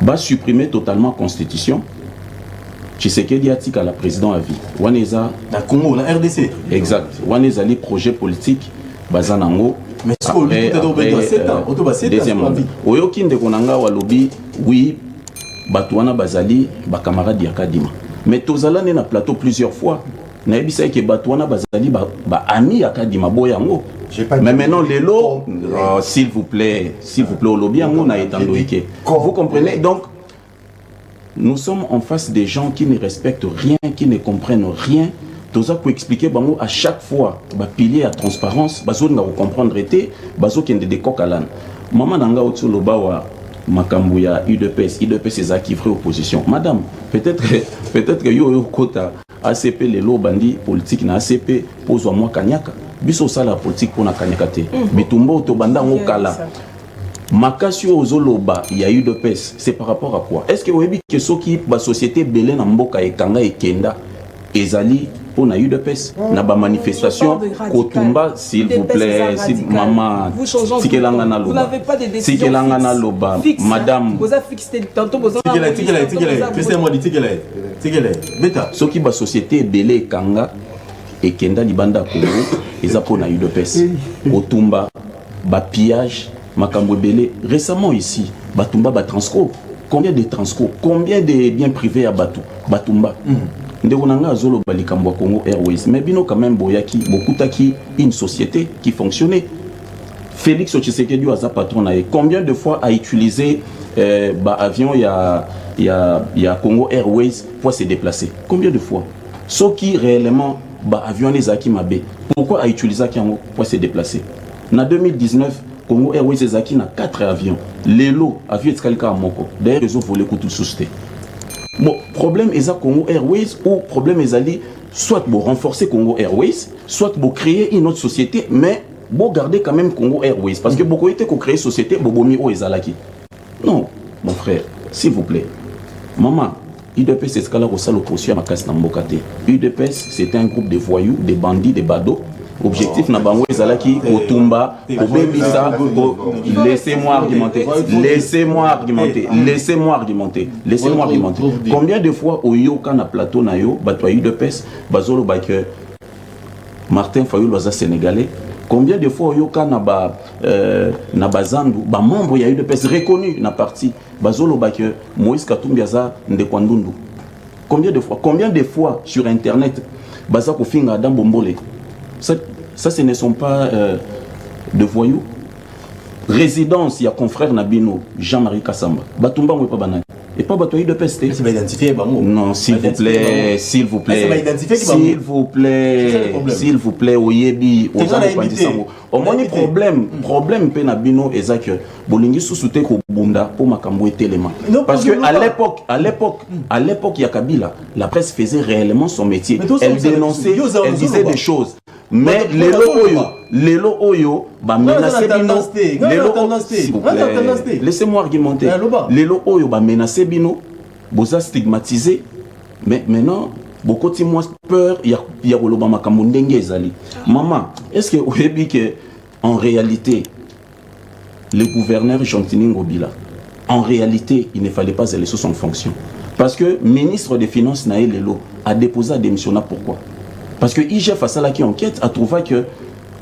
D: va supprimer totalement la Constitution. Tshisekedi a dit à la président à vie. Waneza
E: na Congo na RDC.
D: Exact. Wanezali projet politique bazanango.
E: Mais ce qu'on dit peut-être 7 ans,
D: deuxième mandat. Oyoki ndekonanga walobi oui Batouana Bazali, ba camarade Yakadima. Mais Tozala n'est na plateau plusieurs fois. Naebisa que Batouana Bazali ba ami Yakadima boyango. Mais maintenant les lots, s'il vous plaît, au lobby yango na etandoike. Vous comprenez donc nous sommes en face des gens qui ne respectent rien, qui ne comprennent rien. Toza pour expliquer bango à chaque fois ba pilier à transparence, bazo nga comprendre été, bazo kende de kokalan. Maman nanga otso bawa makambu ya UDPS est qui ferait opposition. Madame, peut-être que yo kota ACP les lots bandits politique na ACP pose moi kanyaka. Biso ça la politique pour na kanyaka te. Bitumbo to banda ngokala. Makasi ozoloba ya UDPS, c'est par rapport à quoi? Est-ce que vous avez que ceux qui ba société belé na mboka e kanga e kenda ezali pour na UDPS na ba manifestation kotumba s'il vous plaît si maman tikelanga na loba vous n'avez pas de décision tikelanga na loba madame
A: vous avez fixé tantôt vous
E: avez laissez-moi dire tikele beta
D: ceux qui ba société belé kanga et kenda libanda Congo eza pour na UDPS kotumba ba pillage makambo belé récemment ici batumba ba transco combien de transco combien de biens privés à batumba Ndekonanga azolo balikambo Congo Airways mais bino quand même boyaki bokutaki une société qui fonctionnait. Félix Tshisekedi a patron et combien de fois a utilisé avion il y a Congo Airways pour se déplacer? Combien de fois? Ce qui réellement avion les Zaki Mabe pourquoi a utilisé pour se déplacer? En 2019 Congo Airways Zaki na 4 avions. Lelo avion Tskalika Moko. D'ailleurs ils ont volé tout susté. Bon, problème est à Congo Airways ou problème est à soit pour renforcer Congo Airways, soit pour créer une autre société, mais bon garder quand même Congo Airways parce que beaucoup été créé société bobomi o ezalaki. Non, mon frère, s'il vous plaît. Maman, UDPS c'est ce cas-là au sale opposition à ma casse n'ambokate. UDPS c'était un groupe de voyous, des bandits, des badauds. Objectif na bango ezalaki otumba, obebisa, laissez-moi argumenter. Laissez-moi argumenter. Laissez-moi argumenter. Laissez-moi argumenter. Combien de fois au yoka na plateau na yo, bato UDPS, bazolo bake Martin Fayulu baza sénégalais. Combien de fois au yoka na bazandu, ba membre ya UDPS reconnu na parti, bazolo bake Moïse Katumbi aza ndekwandundu. Combien de fois sur internet baza ko finga Adam Bombole. Ça, ce ne sont pas de voyous. Résidence, il y a confrère Nabino, Jean-Marie Kassamba. Batumba ou pas banane. Et pas batoyi de peste.
E: C'est pas identifié,
D: non, s'il vous plaît, s'il vous plaît. S'il vous plaît, s'il vous plaît, Oyebi, au moins, problème, Nabino, et ça que Bolingi sous-souté ko Bunda pour Makambo et Téléma. Parce que à l'époque, il y a Kabila, la presse faisait réellement son métier. Elle dénonçait, elle disait des choses. Mais les lots oyo, bah menacer bino, laissez-moi argumenter. Les lots oyo, bah menacer bino, boza stigmatisé. Mais maintenant, beaucoup de moins peur, il y a Olobama Kamundenge ezali. Maman, est-ce que vous avez que en réalité, le gouverneur Chantini Ngobila, en réalité, il ne fallait pas aller sous son fonction. Parce que le ministre des Finances Naël Lelo a déposé à démissionner. Pourquoi? Parce que IGF a ça qui enquête a trouvé que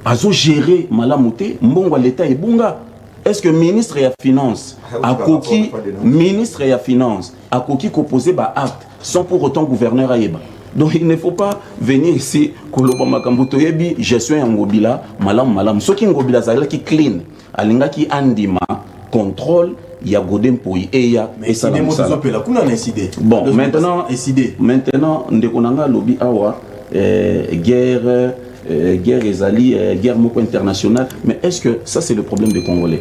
D: Azo géré Malamouté, Mbongo l'État et Bunga. Est-ce que ministre et Finance a coquille ministre et Finance a coquille composé par acte sans pour autant gouverneur Aïba. Donc il ne faut pas venir ici Koloba Makambuto Yebi gestion Ngobila malam ce qui Ngobila ça qui clean alinga qui andima contrôle il y a Godem Poyi et ça bon maintenant ndekonanga lobby awa guerre ezali guerre moko internationale mais est-ce que ça c'est le problème des Congolais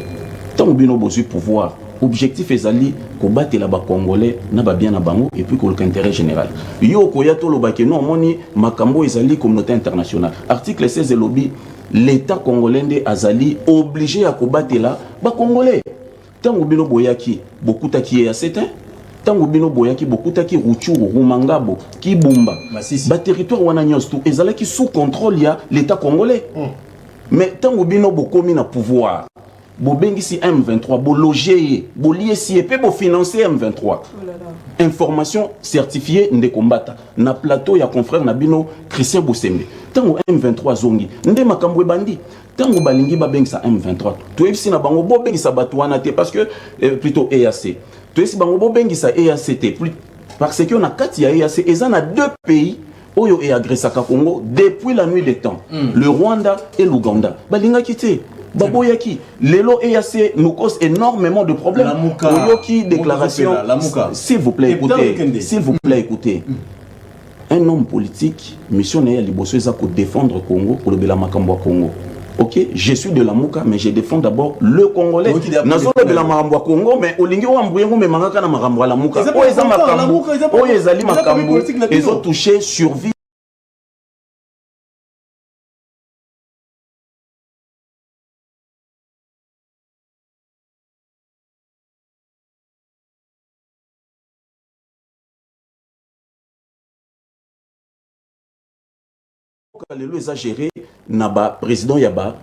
D: tant bino bozu pouvoir objectif ezali combattre la ba Congolais na ba bien na bango et puis ko l'intérêt général yo koya to lobaki non moni makambo ezali communauté internationale article 16 lobby l'état congolais de azali obligé à combattre la ba Congolais tant bino boyaki beaucoup taki ya certain tango bino boyaki bokutaki Ruchuru, Rumangabo, Kibumba, ba territoire wana nyonso ezalaki sous contrôle ya l'état congolais. Mais tango bino bokomi na pouvoir, bobengisi M23, bo loger, bo liesi et bo financer M23. Information certifiée de combattre na plateau ya confrère na bino Christian Bosembe. Tango M23 zongi, nde makambo bandi. Tango balingi babengisa M23. To ebisi na bango bo bengisa batwana te parce que plutôt EAC. Tu es bango bengisa EACT parce que on a 4 EAC et on a 2 pays oyo et agressé à Congo depuis la nuit des temps. Le Rwanda et l'Ouganda. Balinga kité. Baboyaki. Lelo EAC nous cause énormément de problèmes. Oyoki déclaration. S'il vous plaît, écoutez. S'il vous plaît, écoutez. Un homme politique, mission est de défendre Congo pour le Belamakambo Congo. Ok, je suis de la Mouka, mais je défends d'abord le Congolais. Nazo de la Marambo Congo, mais Olingi ou Ambouyengo, mais Mangaka na Marambo la Mouka. Oeza Makambo, Oezali Makambo, ils ont touché survie. Le exagéré naba président yaba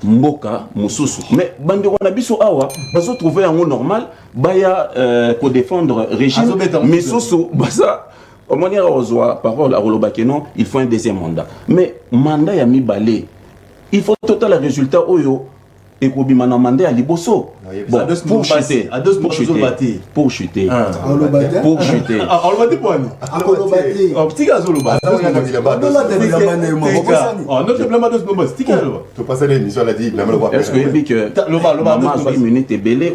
D: mboka mususu mais bande wana biso awa bazo trouver un normal baya ko défendre régime mususu basa au manière ozwa parole à Rolobakeno il faut un deuxième mandat mais mandat ya mibale il faut total résultat oyo et kobimana mandat à liboso bon pour chuter pour chuter
B: notre passer l'émission là dit
D: est-ce que dit que maman a une minute belé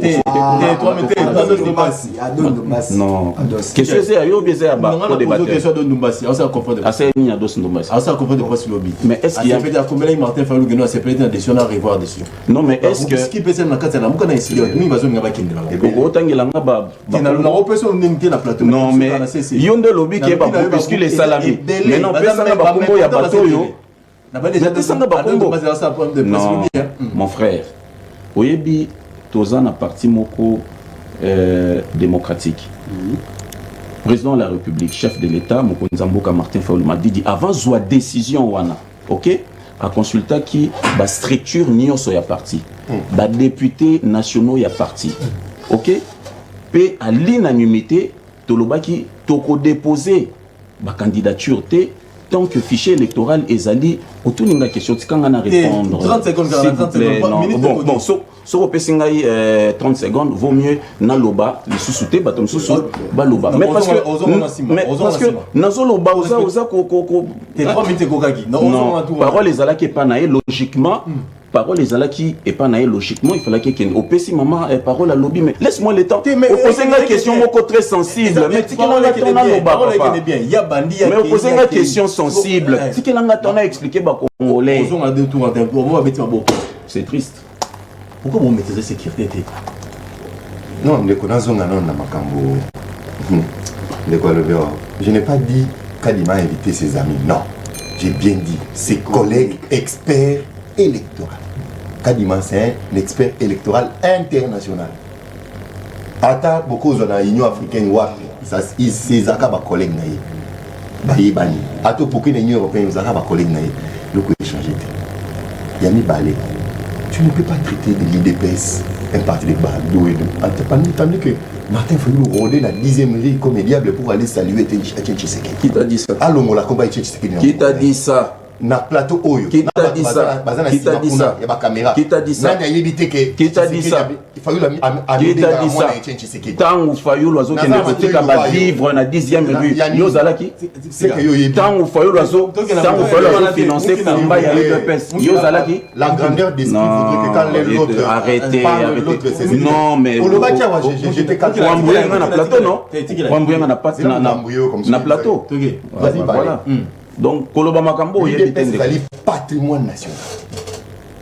D: non qu'est-ce que c'est ayo bieza ba pour débattre mais est-ce qu'il y a
E: Martin Fayulu Geno c'est peut-être décision à revoir dessus
D: non mais est-ce que
E: ce qui peut être na kati na muka na incident ni bazo ngaba kindela
D: otangilanga ba
E: na opération ndenge na plateau
D: non mais yonde lobby qui est pas parce que les salami maintenant pesa na ba kombo ya bato yo Non, mon frère. Oyebi, toza na parti moko démocratique. Président de la République, chef de l'État, Mokonzamboka Martin Fayulu m'a dit avant soit décision wana, ok, à consulter qui ba structure nyonso ya parti, ba député nationaux ya parti, ok, pe à l'unanimité tolobaki toko déposer ba candidature té tant que fichier électoral ezali otuninga question tikanga na répondre
E: 30 secondes 30 secondes
D: bon so ko pesingai 30 secondes vaut mieux na loba les sous-souté batom sous ba loba mais parce que nazo loba oza ko
E: 3 minutes kokaki
D: non parole ezalaki pas na logiquement parole ezalaki et pas na logiquement il fallait que au pesi maman parole à lobby mais laisse-moi le temps poser une question moko très sensible mais tikelanga tona loba
E: il y a bandi
D: mais poser une question sensible tikelanga tona expliquer ba congolais c'est triste.
E: Pourquoi vous mettez la sécurité?
B: Non, je n'ai pas dit Kadima a invité ses amis, non. J'ai bien dit ses collègues experts électoraux. Kadima, c'est un expert électoral international. Ata beaucoup dans l'Union africaine, c'est un collègue. Ato pour que l'Union européenne, c'est un collègue. Le coup est changé. Yami Balé. Tu ne peux pas traiter de l'IDPS, un parti de Bado et de... Tandis que Martin Fayulu rôdait la 10e rue comme diable pour aller saluer Etienne Tshisekedi.
D: Qui t'a dit ça?
B: Allô, mon la combat Etienne Tshisekedi.
D: Qui t'a dit ça?
B: Na plateau Oyo.
D: Qui t'a dit ça? Qui t'a dit ça?
B: Il y a ma caméra.
D: Qui t'a dit ça?
B: Qui
D: t'a dit ça?
B: Il faut Qui
D: t'a dit ça? Tant où Fayulu l'oiseau qui est vivre na 10e rue. Yozalaki?
B: C'est que yo
D: tant où Fayulu l'oiseau financé combat ya l'UDPS. Yozalaki?
B: La grandeur d'esprit voudrait que quand l'autre
D: arrêtez. Non mais
B: j'étais calme.
D: Wambouya na plateau non? Wambouya na plateau. Voilà. Donc, Koloba Makambo, il y a
B: des patrimoine national.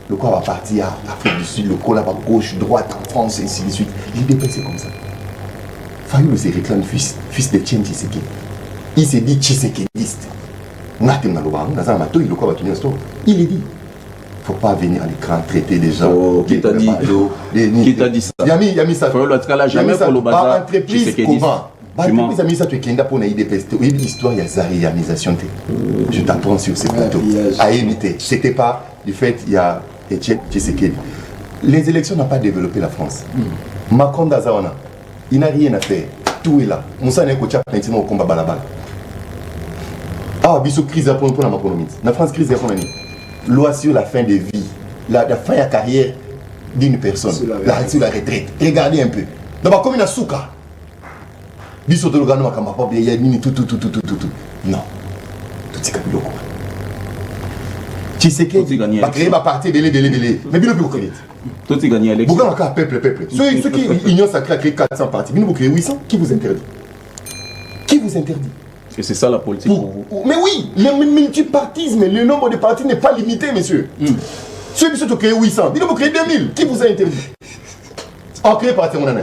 B: Le corps va partir à Afrique du Sud, le corps va gauche, droite, en France, et ainsi de suite. L'IDP, c'est comme ça. Fayulu se réclame fils de Etienne Tshisekedi. Il s'est dit Tshisekediste. Il est dit. Il ne faut pas venir à l'écran traiter des gens.
D: Qui t'a dit ça?
B: Yami ça.
D: Jamais pour le bazar.
B: Entreprise comment? Entreprise a mis ça, tu es pour l'IDPS. Oui, l'histoire, il y a Zarianisation. Je t'apprends sur ces plateaux. À éviter. C'était pas du fait, il y a Etienne Tshisekedi. Les élections n'ont pas développé la France. Macron Dazawana, il n'a rien à faire. Tout est là. Moussa n'est qu'au au combat balabal. Ah, biso crise pour la macronomie. La France crise pour la loi sur la fin de vie, la fin de la carrière d'une personne, sur la retraite. Regardez un peu. D'abord, comme il y a souka. Biso to logano makamba pa il y a nini tout. Non. Tout c'est kabilo quoi. Tshisekedi va créer ma partie délai. Mais bilo plus vite.
D: Tout c'est gagné l'élection.
B: Pourquoi encore peuple. Ceux qui Union sacrée a créé 400 partis, vous créez 800, qui vous interdit? Qui vous interdit?
D: Parce que c'est ça la politique pour vous.
B: Mais oui, le multipartisme, le nombre de partis n'est pas limité, monsieur. Ceux qui sont créés 800, vous créez 2000, qui vous a interdit? En créé parti mon année.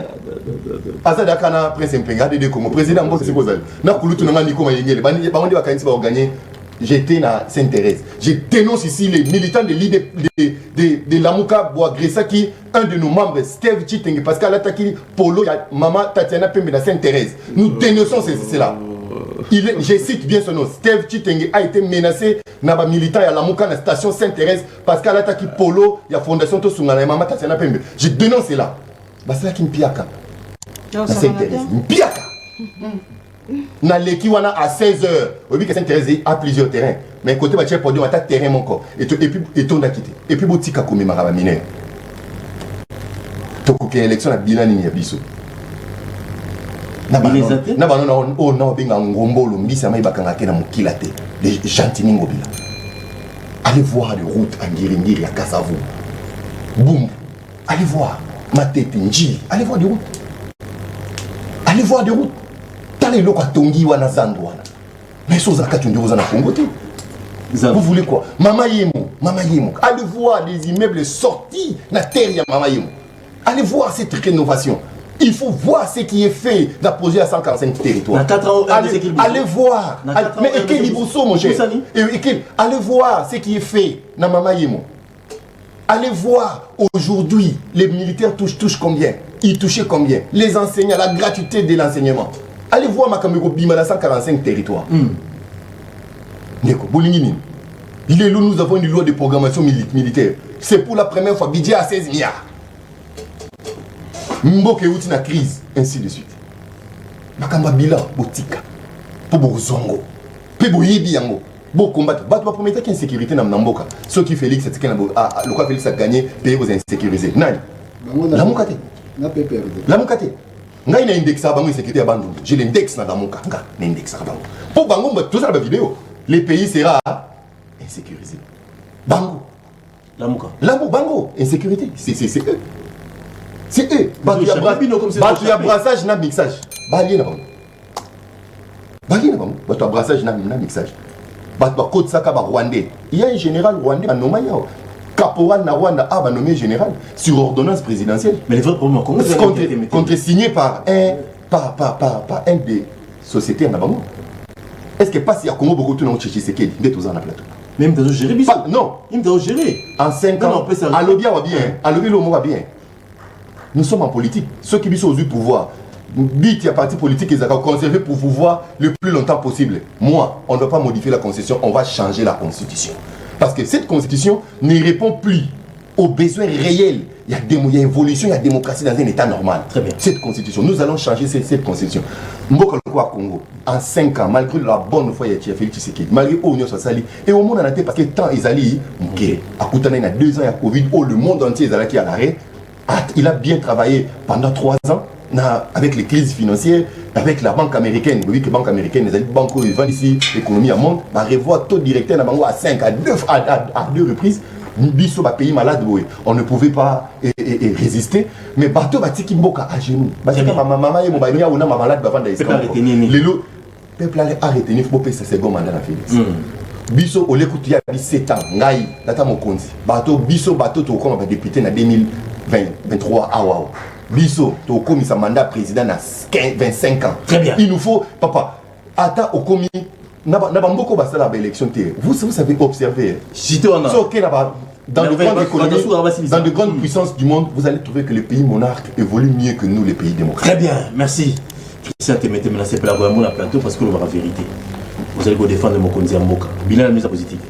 B: Azada Kana, Prince Mpenga, de Congo, président Mbote Sekozal. Na Kulutu Nanga Niko Mayengele, Bandi Bakansi va gagner. J'étais à Sainte-Thérèse. Je dénonce ici les militants de Lamouka Boagressa qui, un de nos membres, Steve Chitenge, Pascal Ataki, Polo, Maman Tatiana Pembe de Sainte-Thérèse. Nous dénonçons cela. Je cite bien son nom. Steve Chitenge a été menacé dans militant à Lamouka, la station Sainte-Thérèse, Pascal Ataki, Polo, il y a Fondation Tosungana, Maman Tatiana Pembe. Je dénonce cela. C'est là qui me piaka. Mpiaka. Na leki wana à 16h. Oui que Sainte-Thérèse a plusieurs terrains. Mais côté ba pour dire attaque terrain mon corps. Et puis on a quitté. Et puis botika komi maraba mineur. To ko élection na bilani ni biso. Na ba non oh non binga ngombolo mbisa mai bakanga ke na mukila te. Les gentils ngobila. Allez voir les routes en Ngiri à Kasavu. Boum. Allez voir Matete Nji. Allez voir des routes. Allez voir des routes. T'allez là quoi Tongi wana Zandwana. Mais ça zaka tu ndiko zana Congo te. Vous voulez quoi? Mama Yemo. Allez voir les immeubles sortis la terre ya Mama Yemo. Allez voir cette rénovation. Il faut voir ce qui est fait dans le projet à 145 territoires. Allez voir. Mais Ekeli Bousso, mon cher. Allez voir ce qui est fait dans Mama Yemo. Allez voir aujourd'hui, les militaires touchent combien? Ils touchaient combien? Les enseignants, la gratuité de l'enseignement. Allez voir Makamego Bima dans 145 territoires. Il est là, nous avons une loi de programmation militaire. C'est pour la première fois, budget à 16 milliards. Mboke outi na crise, ainsi de suite. Makamba bila botika pour bozongo. Pe boyebi yango. Bo combattre. Bato ba promettre qu'il y a insécurité na mboka. Ceux qui Félix c'est le quoi Félix a gagné, pays aux insécurisés. Nani? La mukate.
F: Na PPRD.
B: La mukate. Ngai na index à bango insécurité à bandu. Je l'index na damuka. Nga na index à bango. Pour bango tout ça la vidéo. Les pays sera insécurisé. Bango. La muka. La bango insécurité. C'est eux. C'est eux. Il y a brassage, na mixage. Bali na bango. Bali na bango. Bato brassage na mixage. Bato côte saka ba rwandais. Il y a un général rwandais à Nomaya. Caporal na Rwanda a nommé général sur ordonnance présidentielle.
E: Mais les vrais problèmes
B: contre-signé par un des sociétés en Abango. Est-ce que pas si à Congo beaucoup de gens cherchent ce qu'il y a des ans à plateau?
E: Même dans le gérer,
B: non.
E: Il doit gérer.
B: En 5 ans, à l'obia va bien. À l'obia le mot va bien. Nous sommes en politique. Ceux qui sont au pouvoir, il y a parti politique qui ont conservé pour pouvoir le plus longtemps possible. Moi, on ne va pas modifier la constitution, on va changer la constitution. Parce que cette constitution ne répond plus aux besoins réels. Il y a évolution, il y a démocratie dans un état normal.
E: Très bien.
B: Cette constitution, nous allons changer cette constitution. Mboka Lokwa Congo, en 5 ans, malgré la bonne foi, il y a Félix Tshisekedi, malgré l'Union sociale, et au monde en a été parce que tant ils allaient, à Koutana, il y a 2 ans, il y a Covid, où le monde entier est allé à l'arrêt. Il a bien travaillé pendant 3 ans avec les crises financières, avec la banque américaine. Vous voyez que la banque américaine, les banques qui vendent ici, l'économie à monde, va revoir taux directeur à 5 à 2 reprises. Biso va pays malade, on ne pouvait pas résister. Mais bateau bati Kimboka à genoux. Maman et mon bagna ou ma malade va vendre. Le peuple a retenu, il faut payer sa seconde mandat à Félix. Biso au l'écoute il y a 17 ans, Ngaï, data mon compte. Bateau Biso bateau to comme député en 2023 ah wow. Biso to comme sa mandat président à 25 ans.
E: Très bien.
B: Il nous faut papa ata au commis n'a pas beaucoup basé la élection terre. Vous savez observer. Dans de grandes puissances du monde, vous allez trouver que les pays monarques évoluent mieux que nous les pays démocratiques.
E: Très bien, merci. Christian Temete menacé pour la plateau parce que nous avons la vérité. Vous allez go défendre Mokonzi Mboka. Bilan de mise à positive.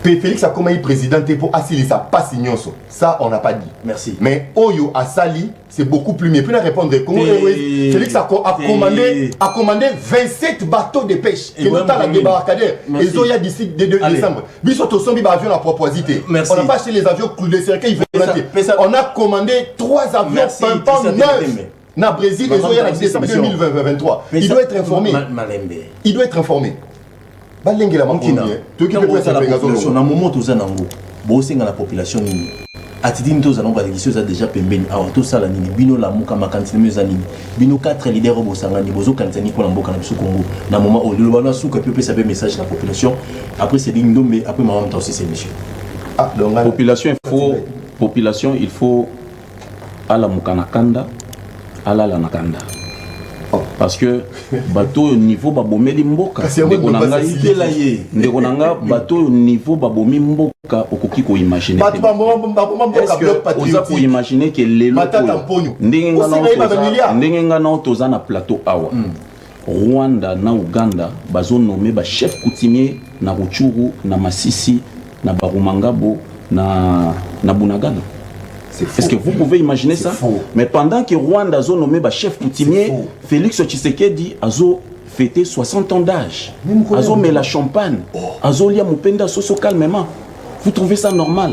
B: Félix a comme président pour assurer sa passe ignoso. Ça, on n'a pas dit.
E: Merci.
B: Mais Oyo à Sali, c'est beaucoup plus mieux. Puis on a répondu comment Félix a commandé 27 bateaux de pêche. Et nous avons débarcadère. Ils ont eu d'ici décembre. Biso Tosombi va avion à proposité. On n'a pas acheté les avions de cercueil. On a commandé 3 avions pimpants neufs. Na Brésil, ils ont eu en décembre 2023. Il doit être informé. Il doit être informé. La population,
E: na moment où la population atidini to zana bazikisi za déjà pembeni awa to sala nini bino la muka makantine meza nini bino 4 leaders bosangani bozo kantani ko na mboka na biso Congo na moment où le bana suka pe ça message à la population après c'est digne ndombe après maman ta aussi c'est monsieur
D: population il faut ala mukana kanda ala la nakanda. Parce que bateau niveau babomeli mboka ndekonanga bateau niveau babomi mboka okoki ko imaginer est-ce que oza ko imaginer que lelo ndenge ngana toza na plateau awa Rwanda na Uganda bazo nommé ba chef coutumier na Ruchuru na Masisi na Barumangabo na Bunagana. Est-ce que vous pouvez imaginer ça? Mais pendant que Rwanda a nommé chef coutumier, Félix Tshisekedi a fêté 60 ans d'âge. A mis la champagne. A lia Mupenda Soso calmement. Vous trouvez ça normal?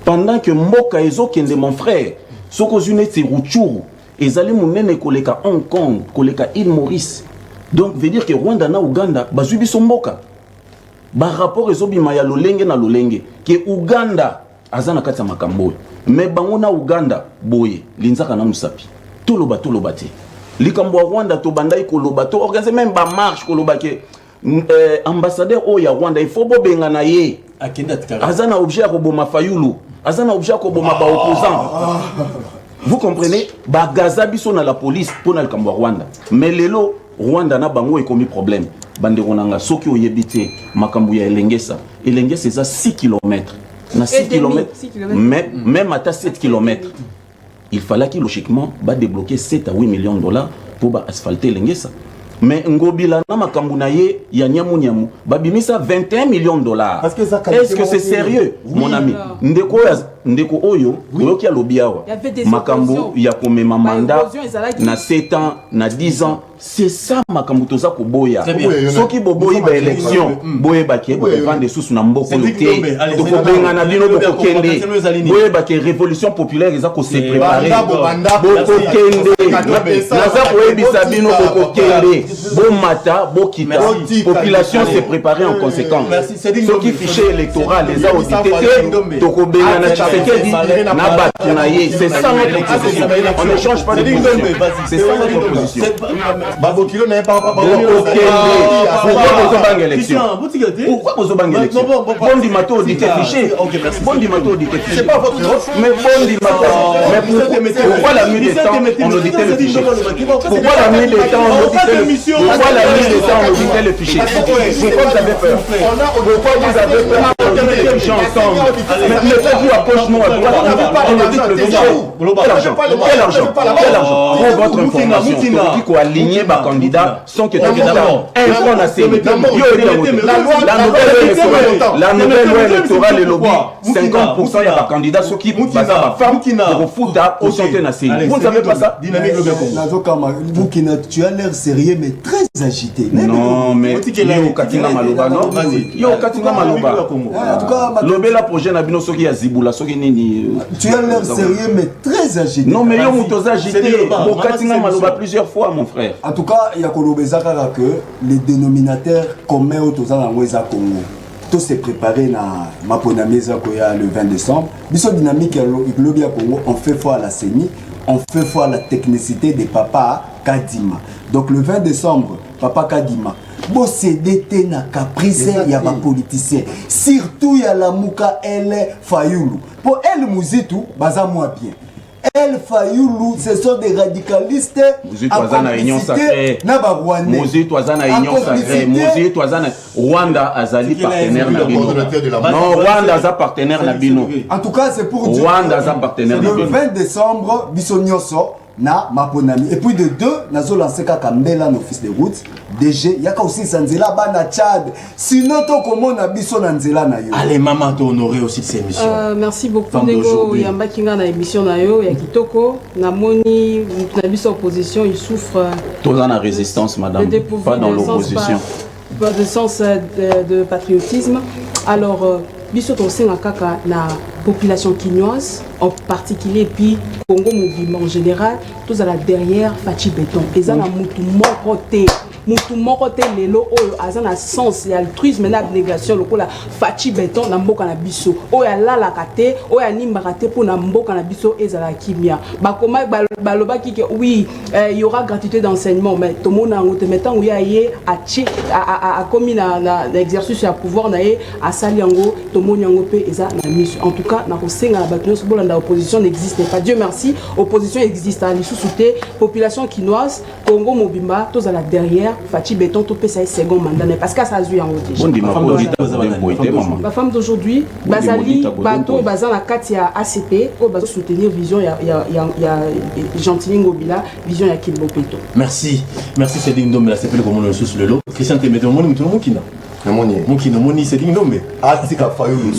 D: Pendant que Mboka Ezo Kende, mon frère, Soko Zune Tsiruchuru, ils allaient mounene koleka Hong Kong, koleka île Maurice. Donc, veut dire que Rwanda na Uganda, bazubi son Mboka. Par rapport Ezo Bimaya Lolenge na Lolenge, que Uganda, azana kati makambo. Mais bangona Uganda boye linzaka na musapi toloba te likambo Rwanda to bandai koloba to organiser même ba marche koloba ke ambassadeur o ya Rwanda il faut bobenga na ye azana objet ko boma Fayulu azana objet ko boma ba opposant Vous comprenez? Bagaza biso na la police pour na le Kamba Rwanda. Mais lelo Rwanda na bango ekomi problème. Bande ronanga soki oyebite makambu ya Elengesa. Elengesa c'est à 6 km. Na 6 km. Même à 7 km. Il fallait qu'il logiquement va débloquer 7 à 8 millions de dollars pour asphalter Elengesa. Mais Ngobila na makambu na ye ya nyamu nyamu babimisa 21 millions de dollars. Est-ce que c'est sérieux, mon ami? Ndeko oyo oyoki alobi awa makambu ya komema mandat na 7 ans na 10 ans. C'est ça makambu toza ko boya. Soki boboyi ba élection boye ba ke bo vendre sous na mboko yote to ko benga na bino bo kende boye ba ke révolution populaire eza ko se préparer bo kende naza ko ebisa bino bo kende bo mata bo kita population se préparer en conséquence. Soki fichier électoral les a audité to ko benga na Tshisekedi na batu na ye. C'est ça notre position. On ne change pas de position. C'est ça notre position.
B: Babokilo n'est pas
D: pourquoi vous avez élection? Pourquoi vous avez élection? Bondi Mato audité fiché. Bondi Mato audité fiché. C'est pas votre droit. Mais Bondi Mato. Mais pourquoi la nuit des temps on auditait le fichier? Pourquoi la nuit des temps on auditait le fichier? Pourquoi la nuit des temps on auditait le fichier? Pourquoi vous avez peur? Pourquoi vous avez peur d'auditer le fichier ensemble? Mais mettez-vous à poche noire. On audite le fichier. Quel argent? Quel argent? Quel argent? Pour votre information, qui co aligné par candidat sans que tu aies d'abord un franc na série. La nouvelle loi électorale est lobby 50% il y a par candidat ceux qui basent par femme pour foutre au santé na série. Vous ne savez pas ça?
F: Bukina, tu as l'air sérieux mais très agité.
D: Non mais yo katinga maloba non? Yo katinga maloba. En tout cas lobela projet na bino soki ya zibula soki nini.
F: Tu as l'air sérieux mais très agité.
D: Non mais yo mutoza agité. Yo katinga maloba plusieurs fois mon frère.
F: En tout cas, il y a que les dénominateurs communs au Tozana Congo. Tout s'est préparé na Maponameza Koya le 20 décembre. Biso dynamique à Congo, on fait foi à la CENI, on fait foi à la technicité de Papa Kadima. Donc le 20 décembre, Papa Kadima, bon CDT na caprice, il y a pas politicien. Surtout il y a la Mouka Elle Fayoulou. Pour elle Mouzitou, baza moi bien. El Fayoulou, ce sont des radicalistes.
D: Mouzit Ouazana Union Sacrée. Mouzit Ouazana Union Sacrée. Mouzit Ouazana Rwanda Azali partenaire Nabino. Non, Rwanda Azali partenaire Nabino.
F: En tout cas, c'est pour dire
D: Rwanda Azali partenaire
F: le 20 décembre, Bissonioso na Maponami. Et puis de deux, nazo lancé Kakambela, nos fils de route. DG, il y a aussi Sanzela Bana Tchad. Sinon, comment on a biso Nanzela na yo.
E: Allez, maman, t'as honoré aussi de ces émissions.
A: Merci beaucoup. Nego, Yamba Kinga na émission na yo, ya Kitoko, na Moni, na biso opposition, il souffre.
D: Tout dans la résistance, madame. Pas dans l'opposition.
A: Pas de sens de patriotisme. Alors, biso tosenga kaka na population quinoise en particulier puis Congo mouvement en général tous à la derrière Fachi Béton et ça na mutu moko te lelo oyo azana sens ya altruisme na abnégation lokola Fachi Béton na mboka na biso oyo alala kate oyo animbaka te pour na mboka na biso ezala kimia bakoma baloba ki oui il y aura gratuité d'enseignement mais tout monde en mettant où yaye a commis na exercice à pouvoir na ye a sali yango tout monde yango pe eza na mission en tout cas na kosenga bato nyonso bolanda opposition n'existe pas. Dieu merci, opposition existe à l'issue-souté, population quinoise, Congo Mobimba, tous à la derrière, Fachi Béton, tout peut ça second mandat, parce que ça a joué en haut. La femme d'aujourd'hui, Bazali, Bato, Bazan, la Katia ACP, au Bazo soutenir vision, il y a Gentilin Gobila, vision, il y a Kilbo Peto.
E: Merci, merci Cédine Dombe, la CP, comme on le sous le lot. Christian Témédon, Moni, Moukina. Moni, c'est Ding Dombe.
B: Ah, c'est qu'à Fayoulou,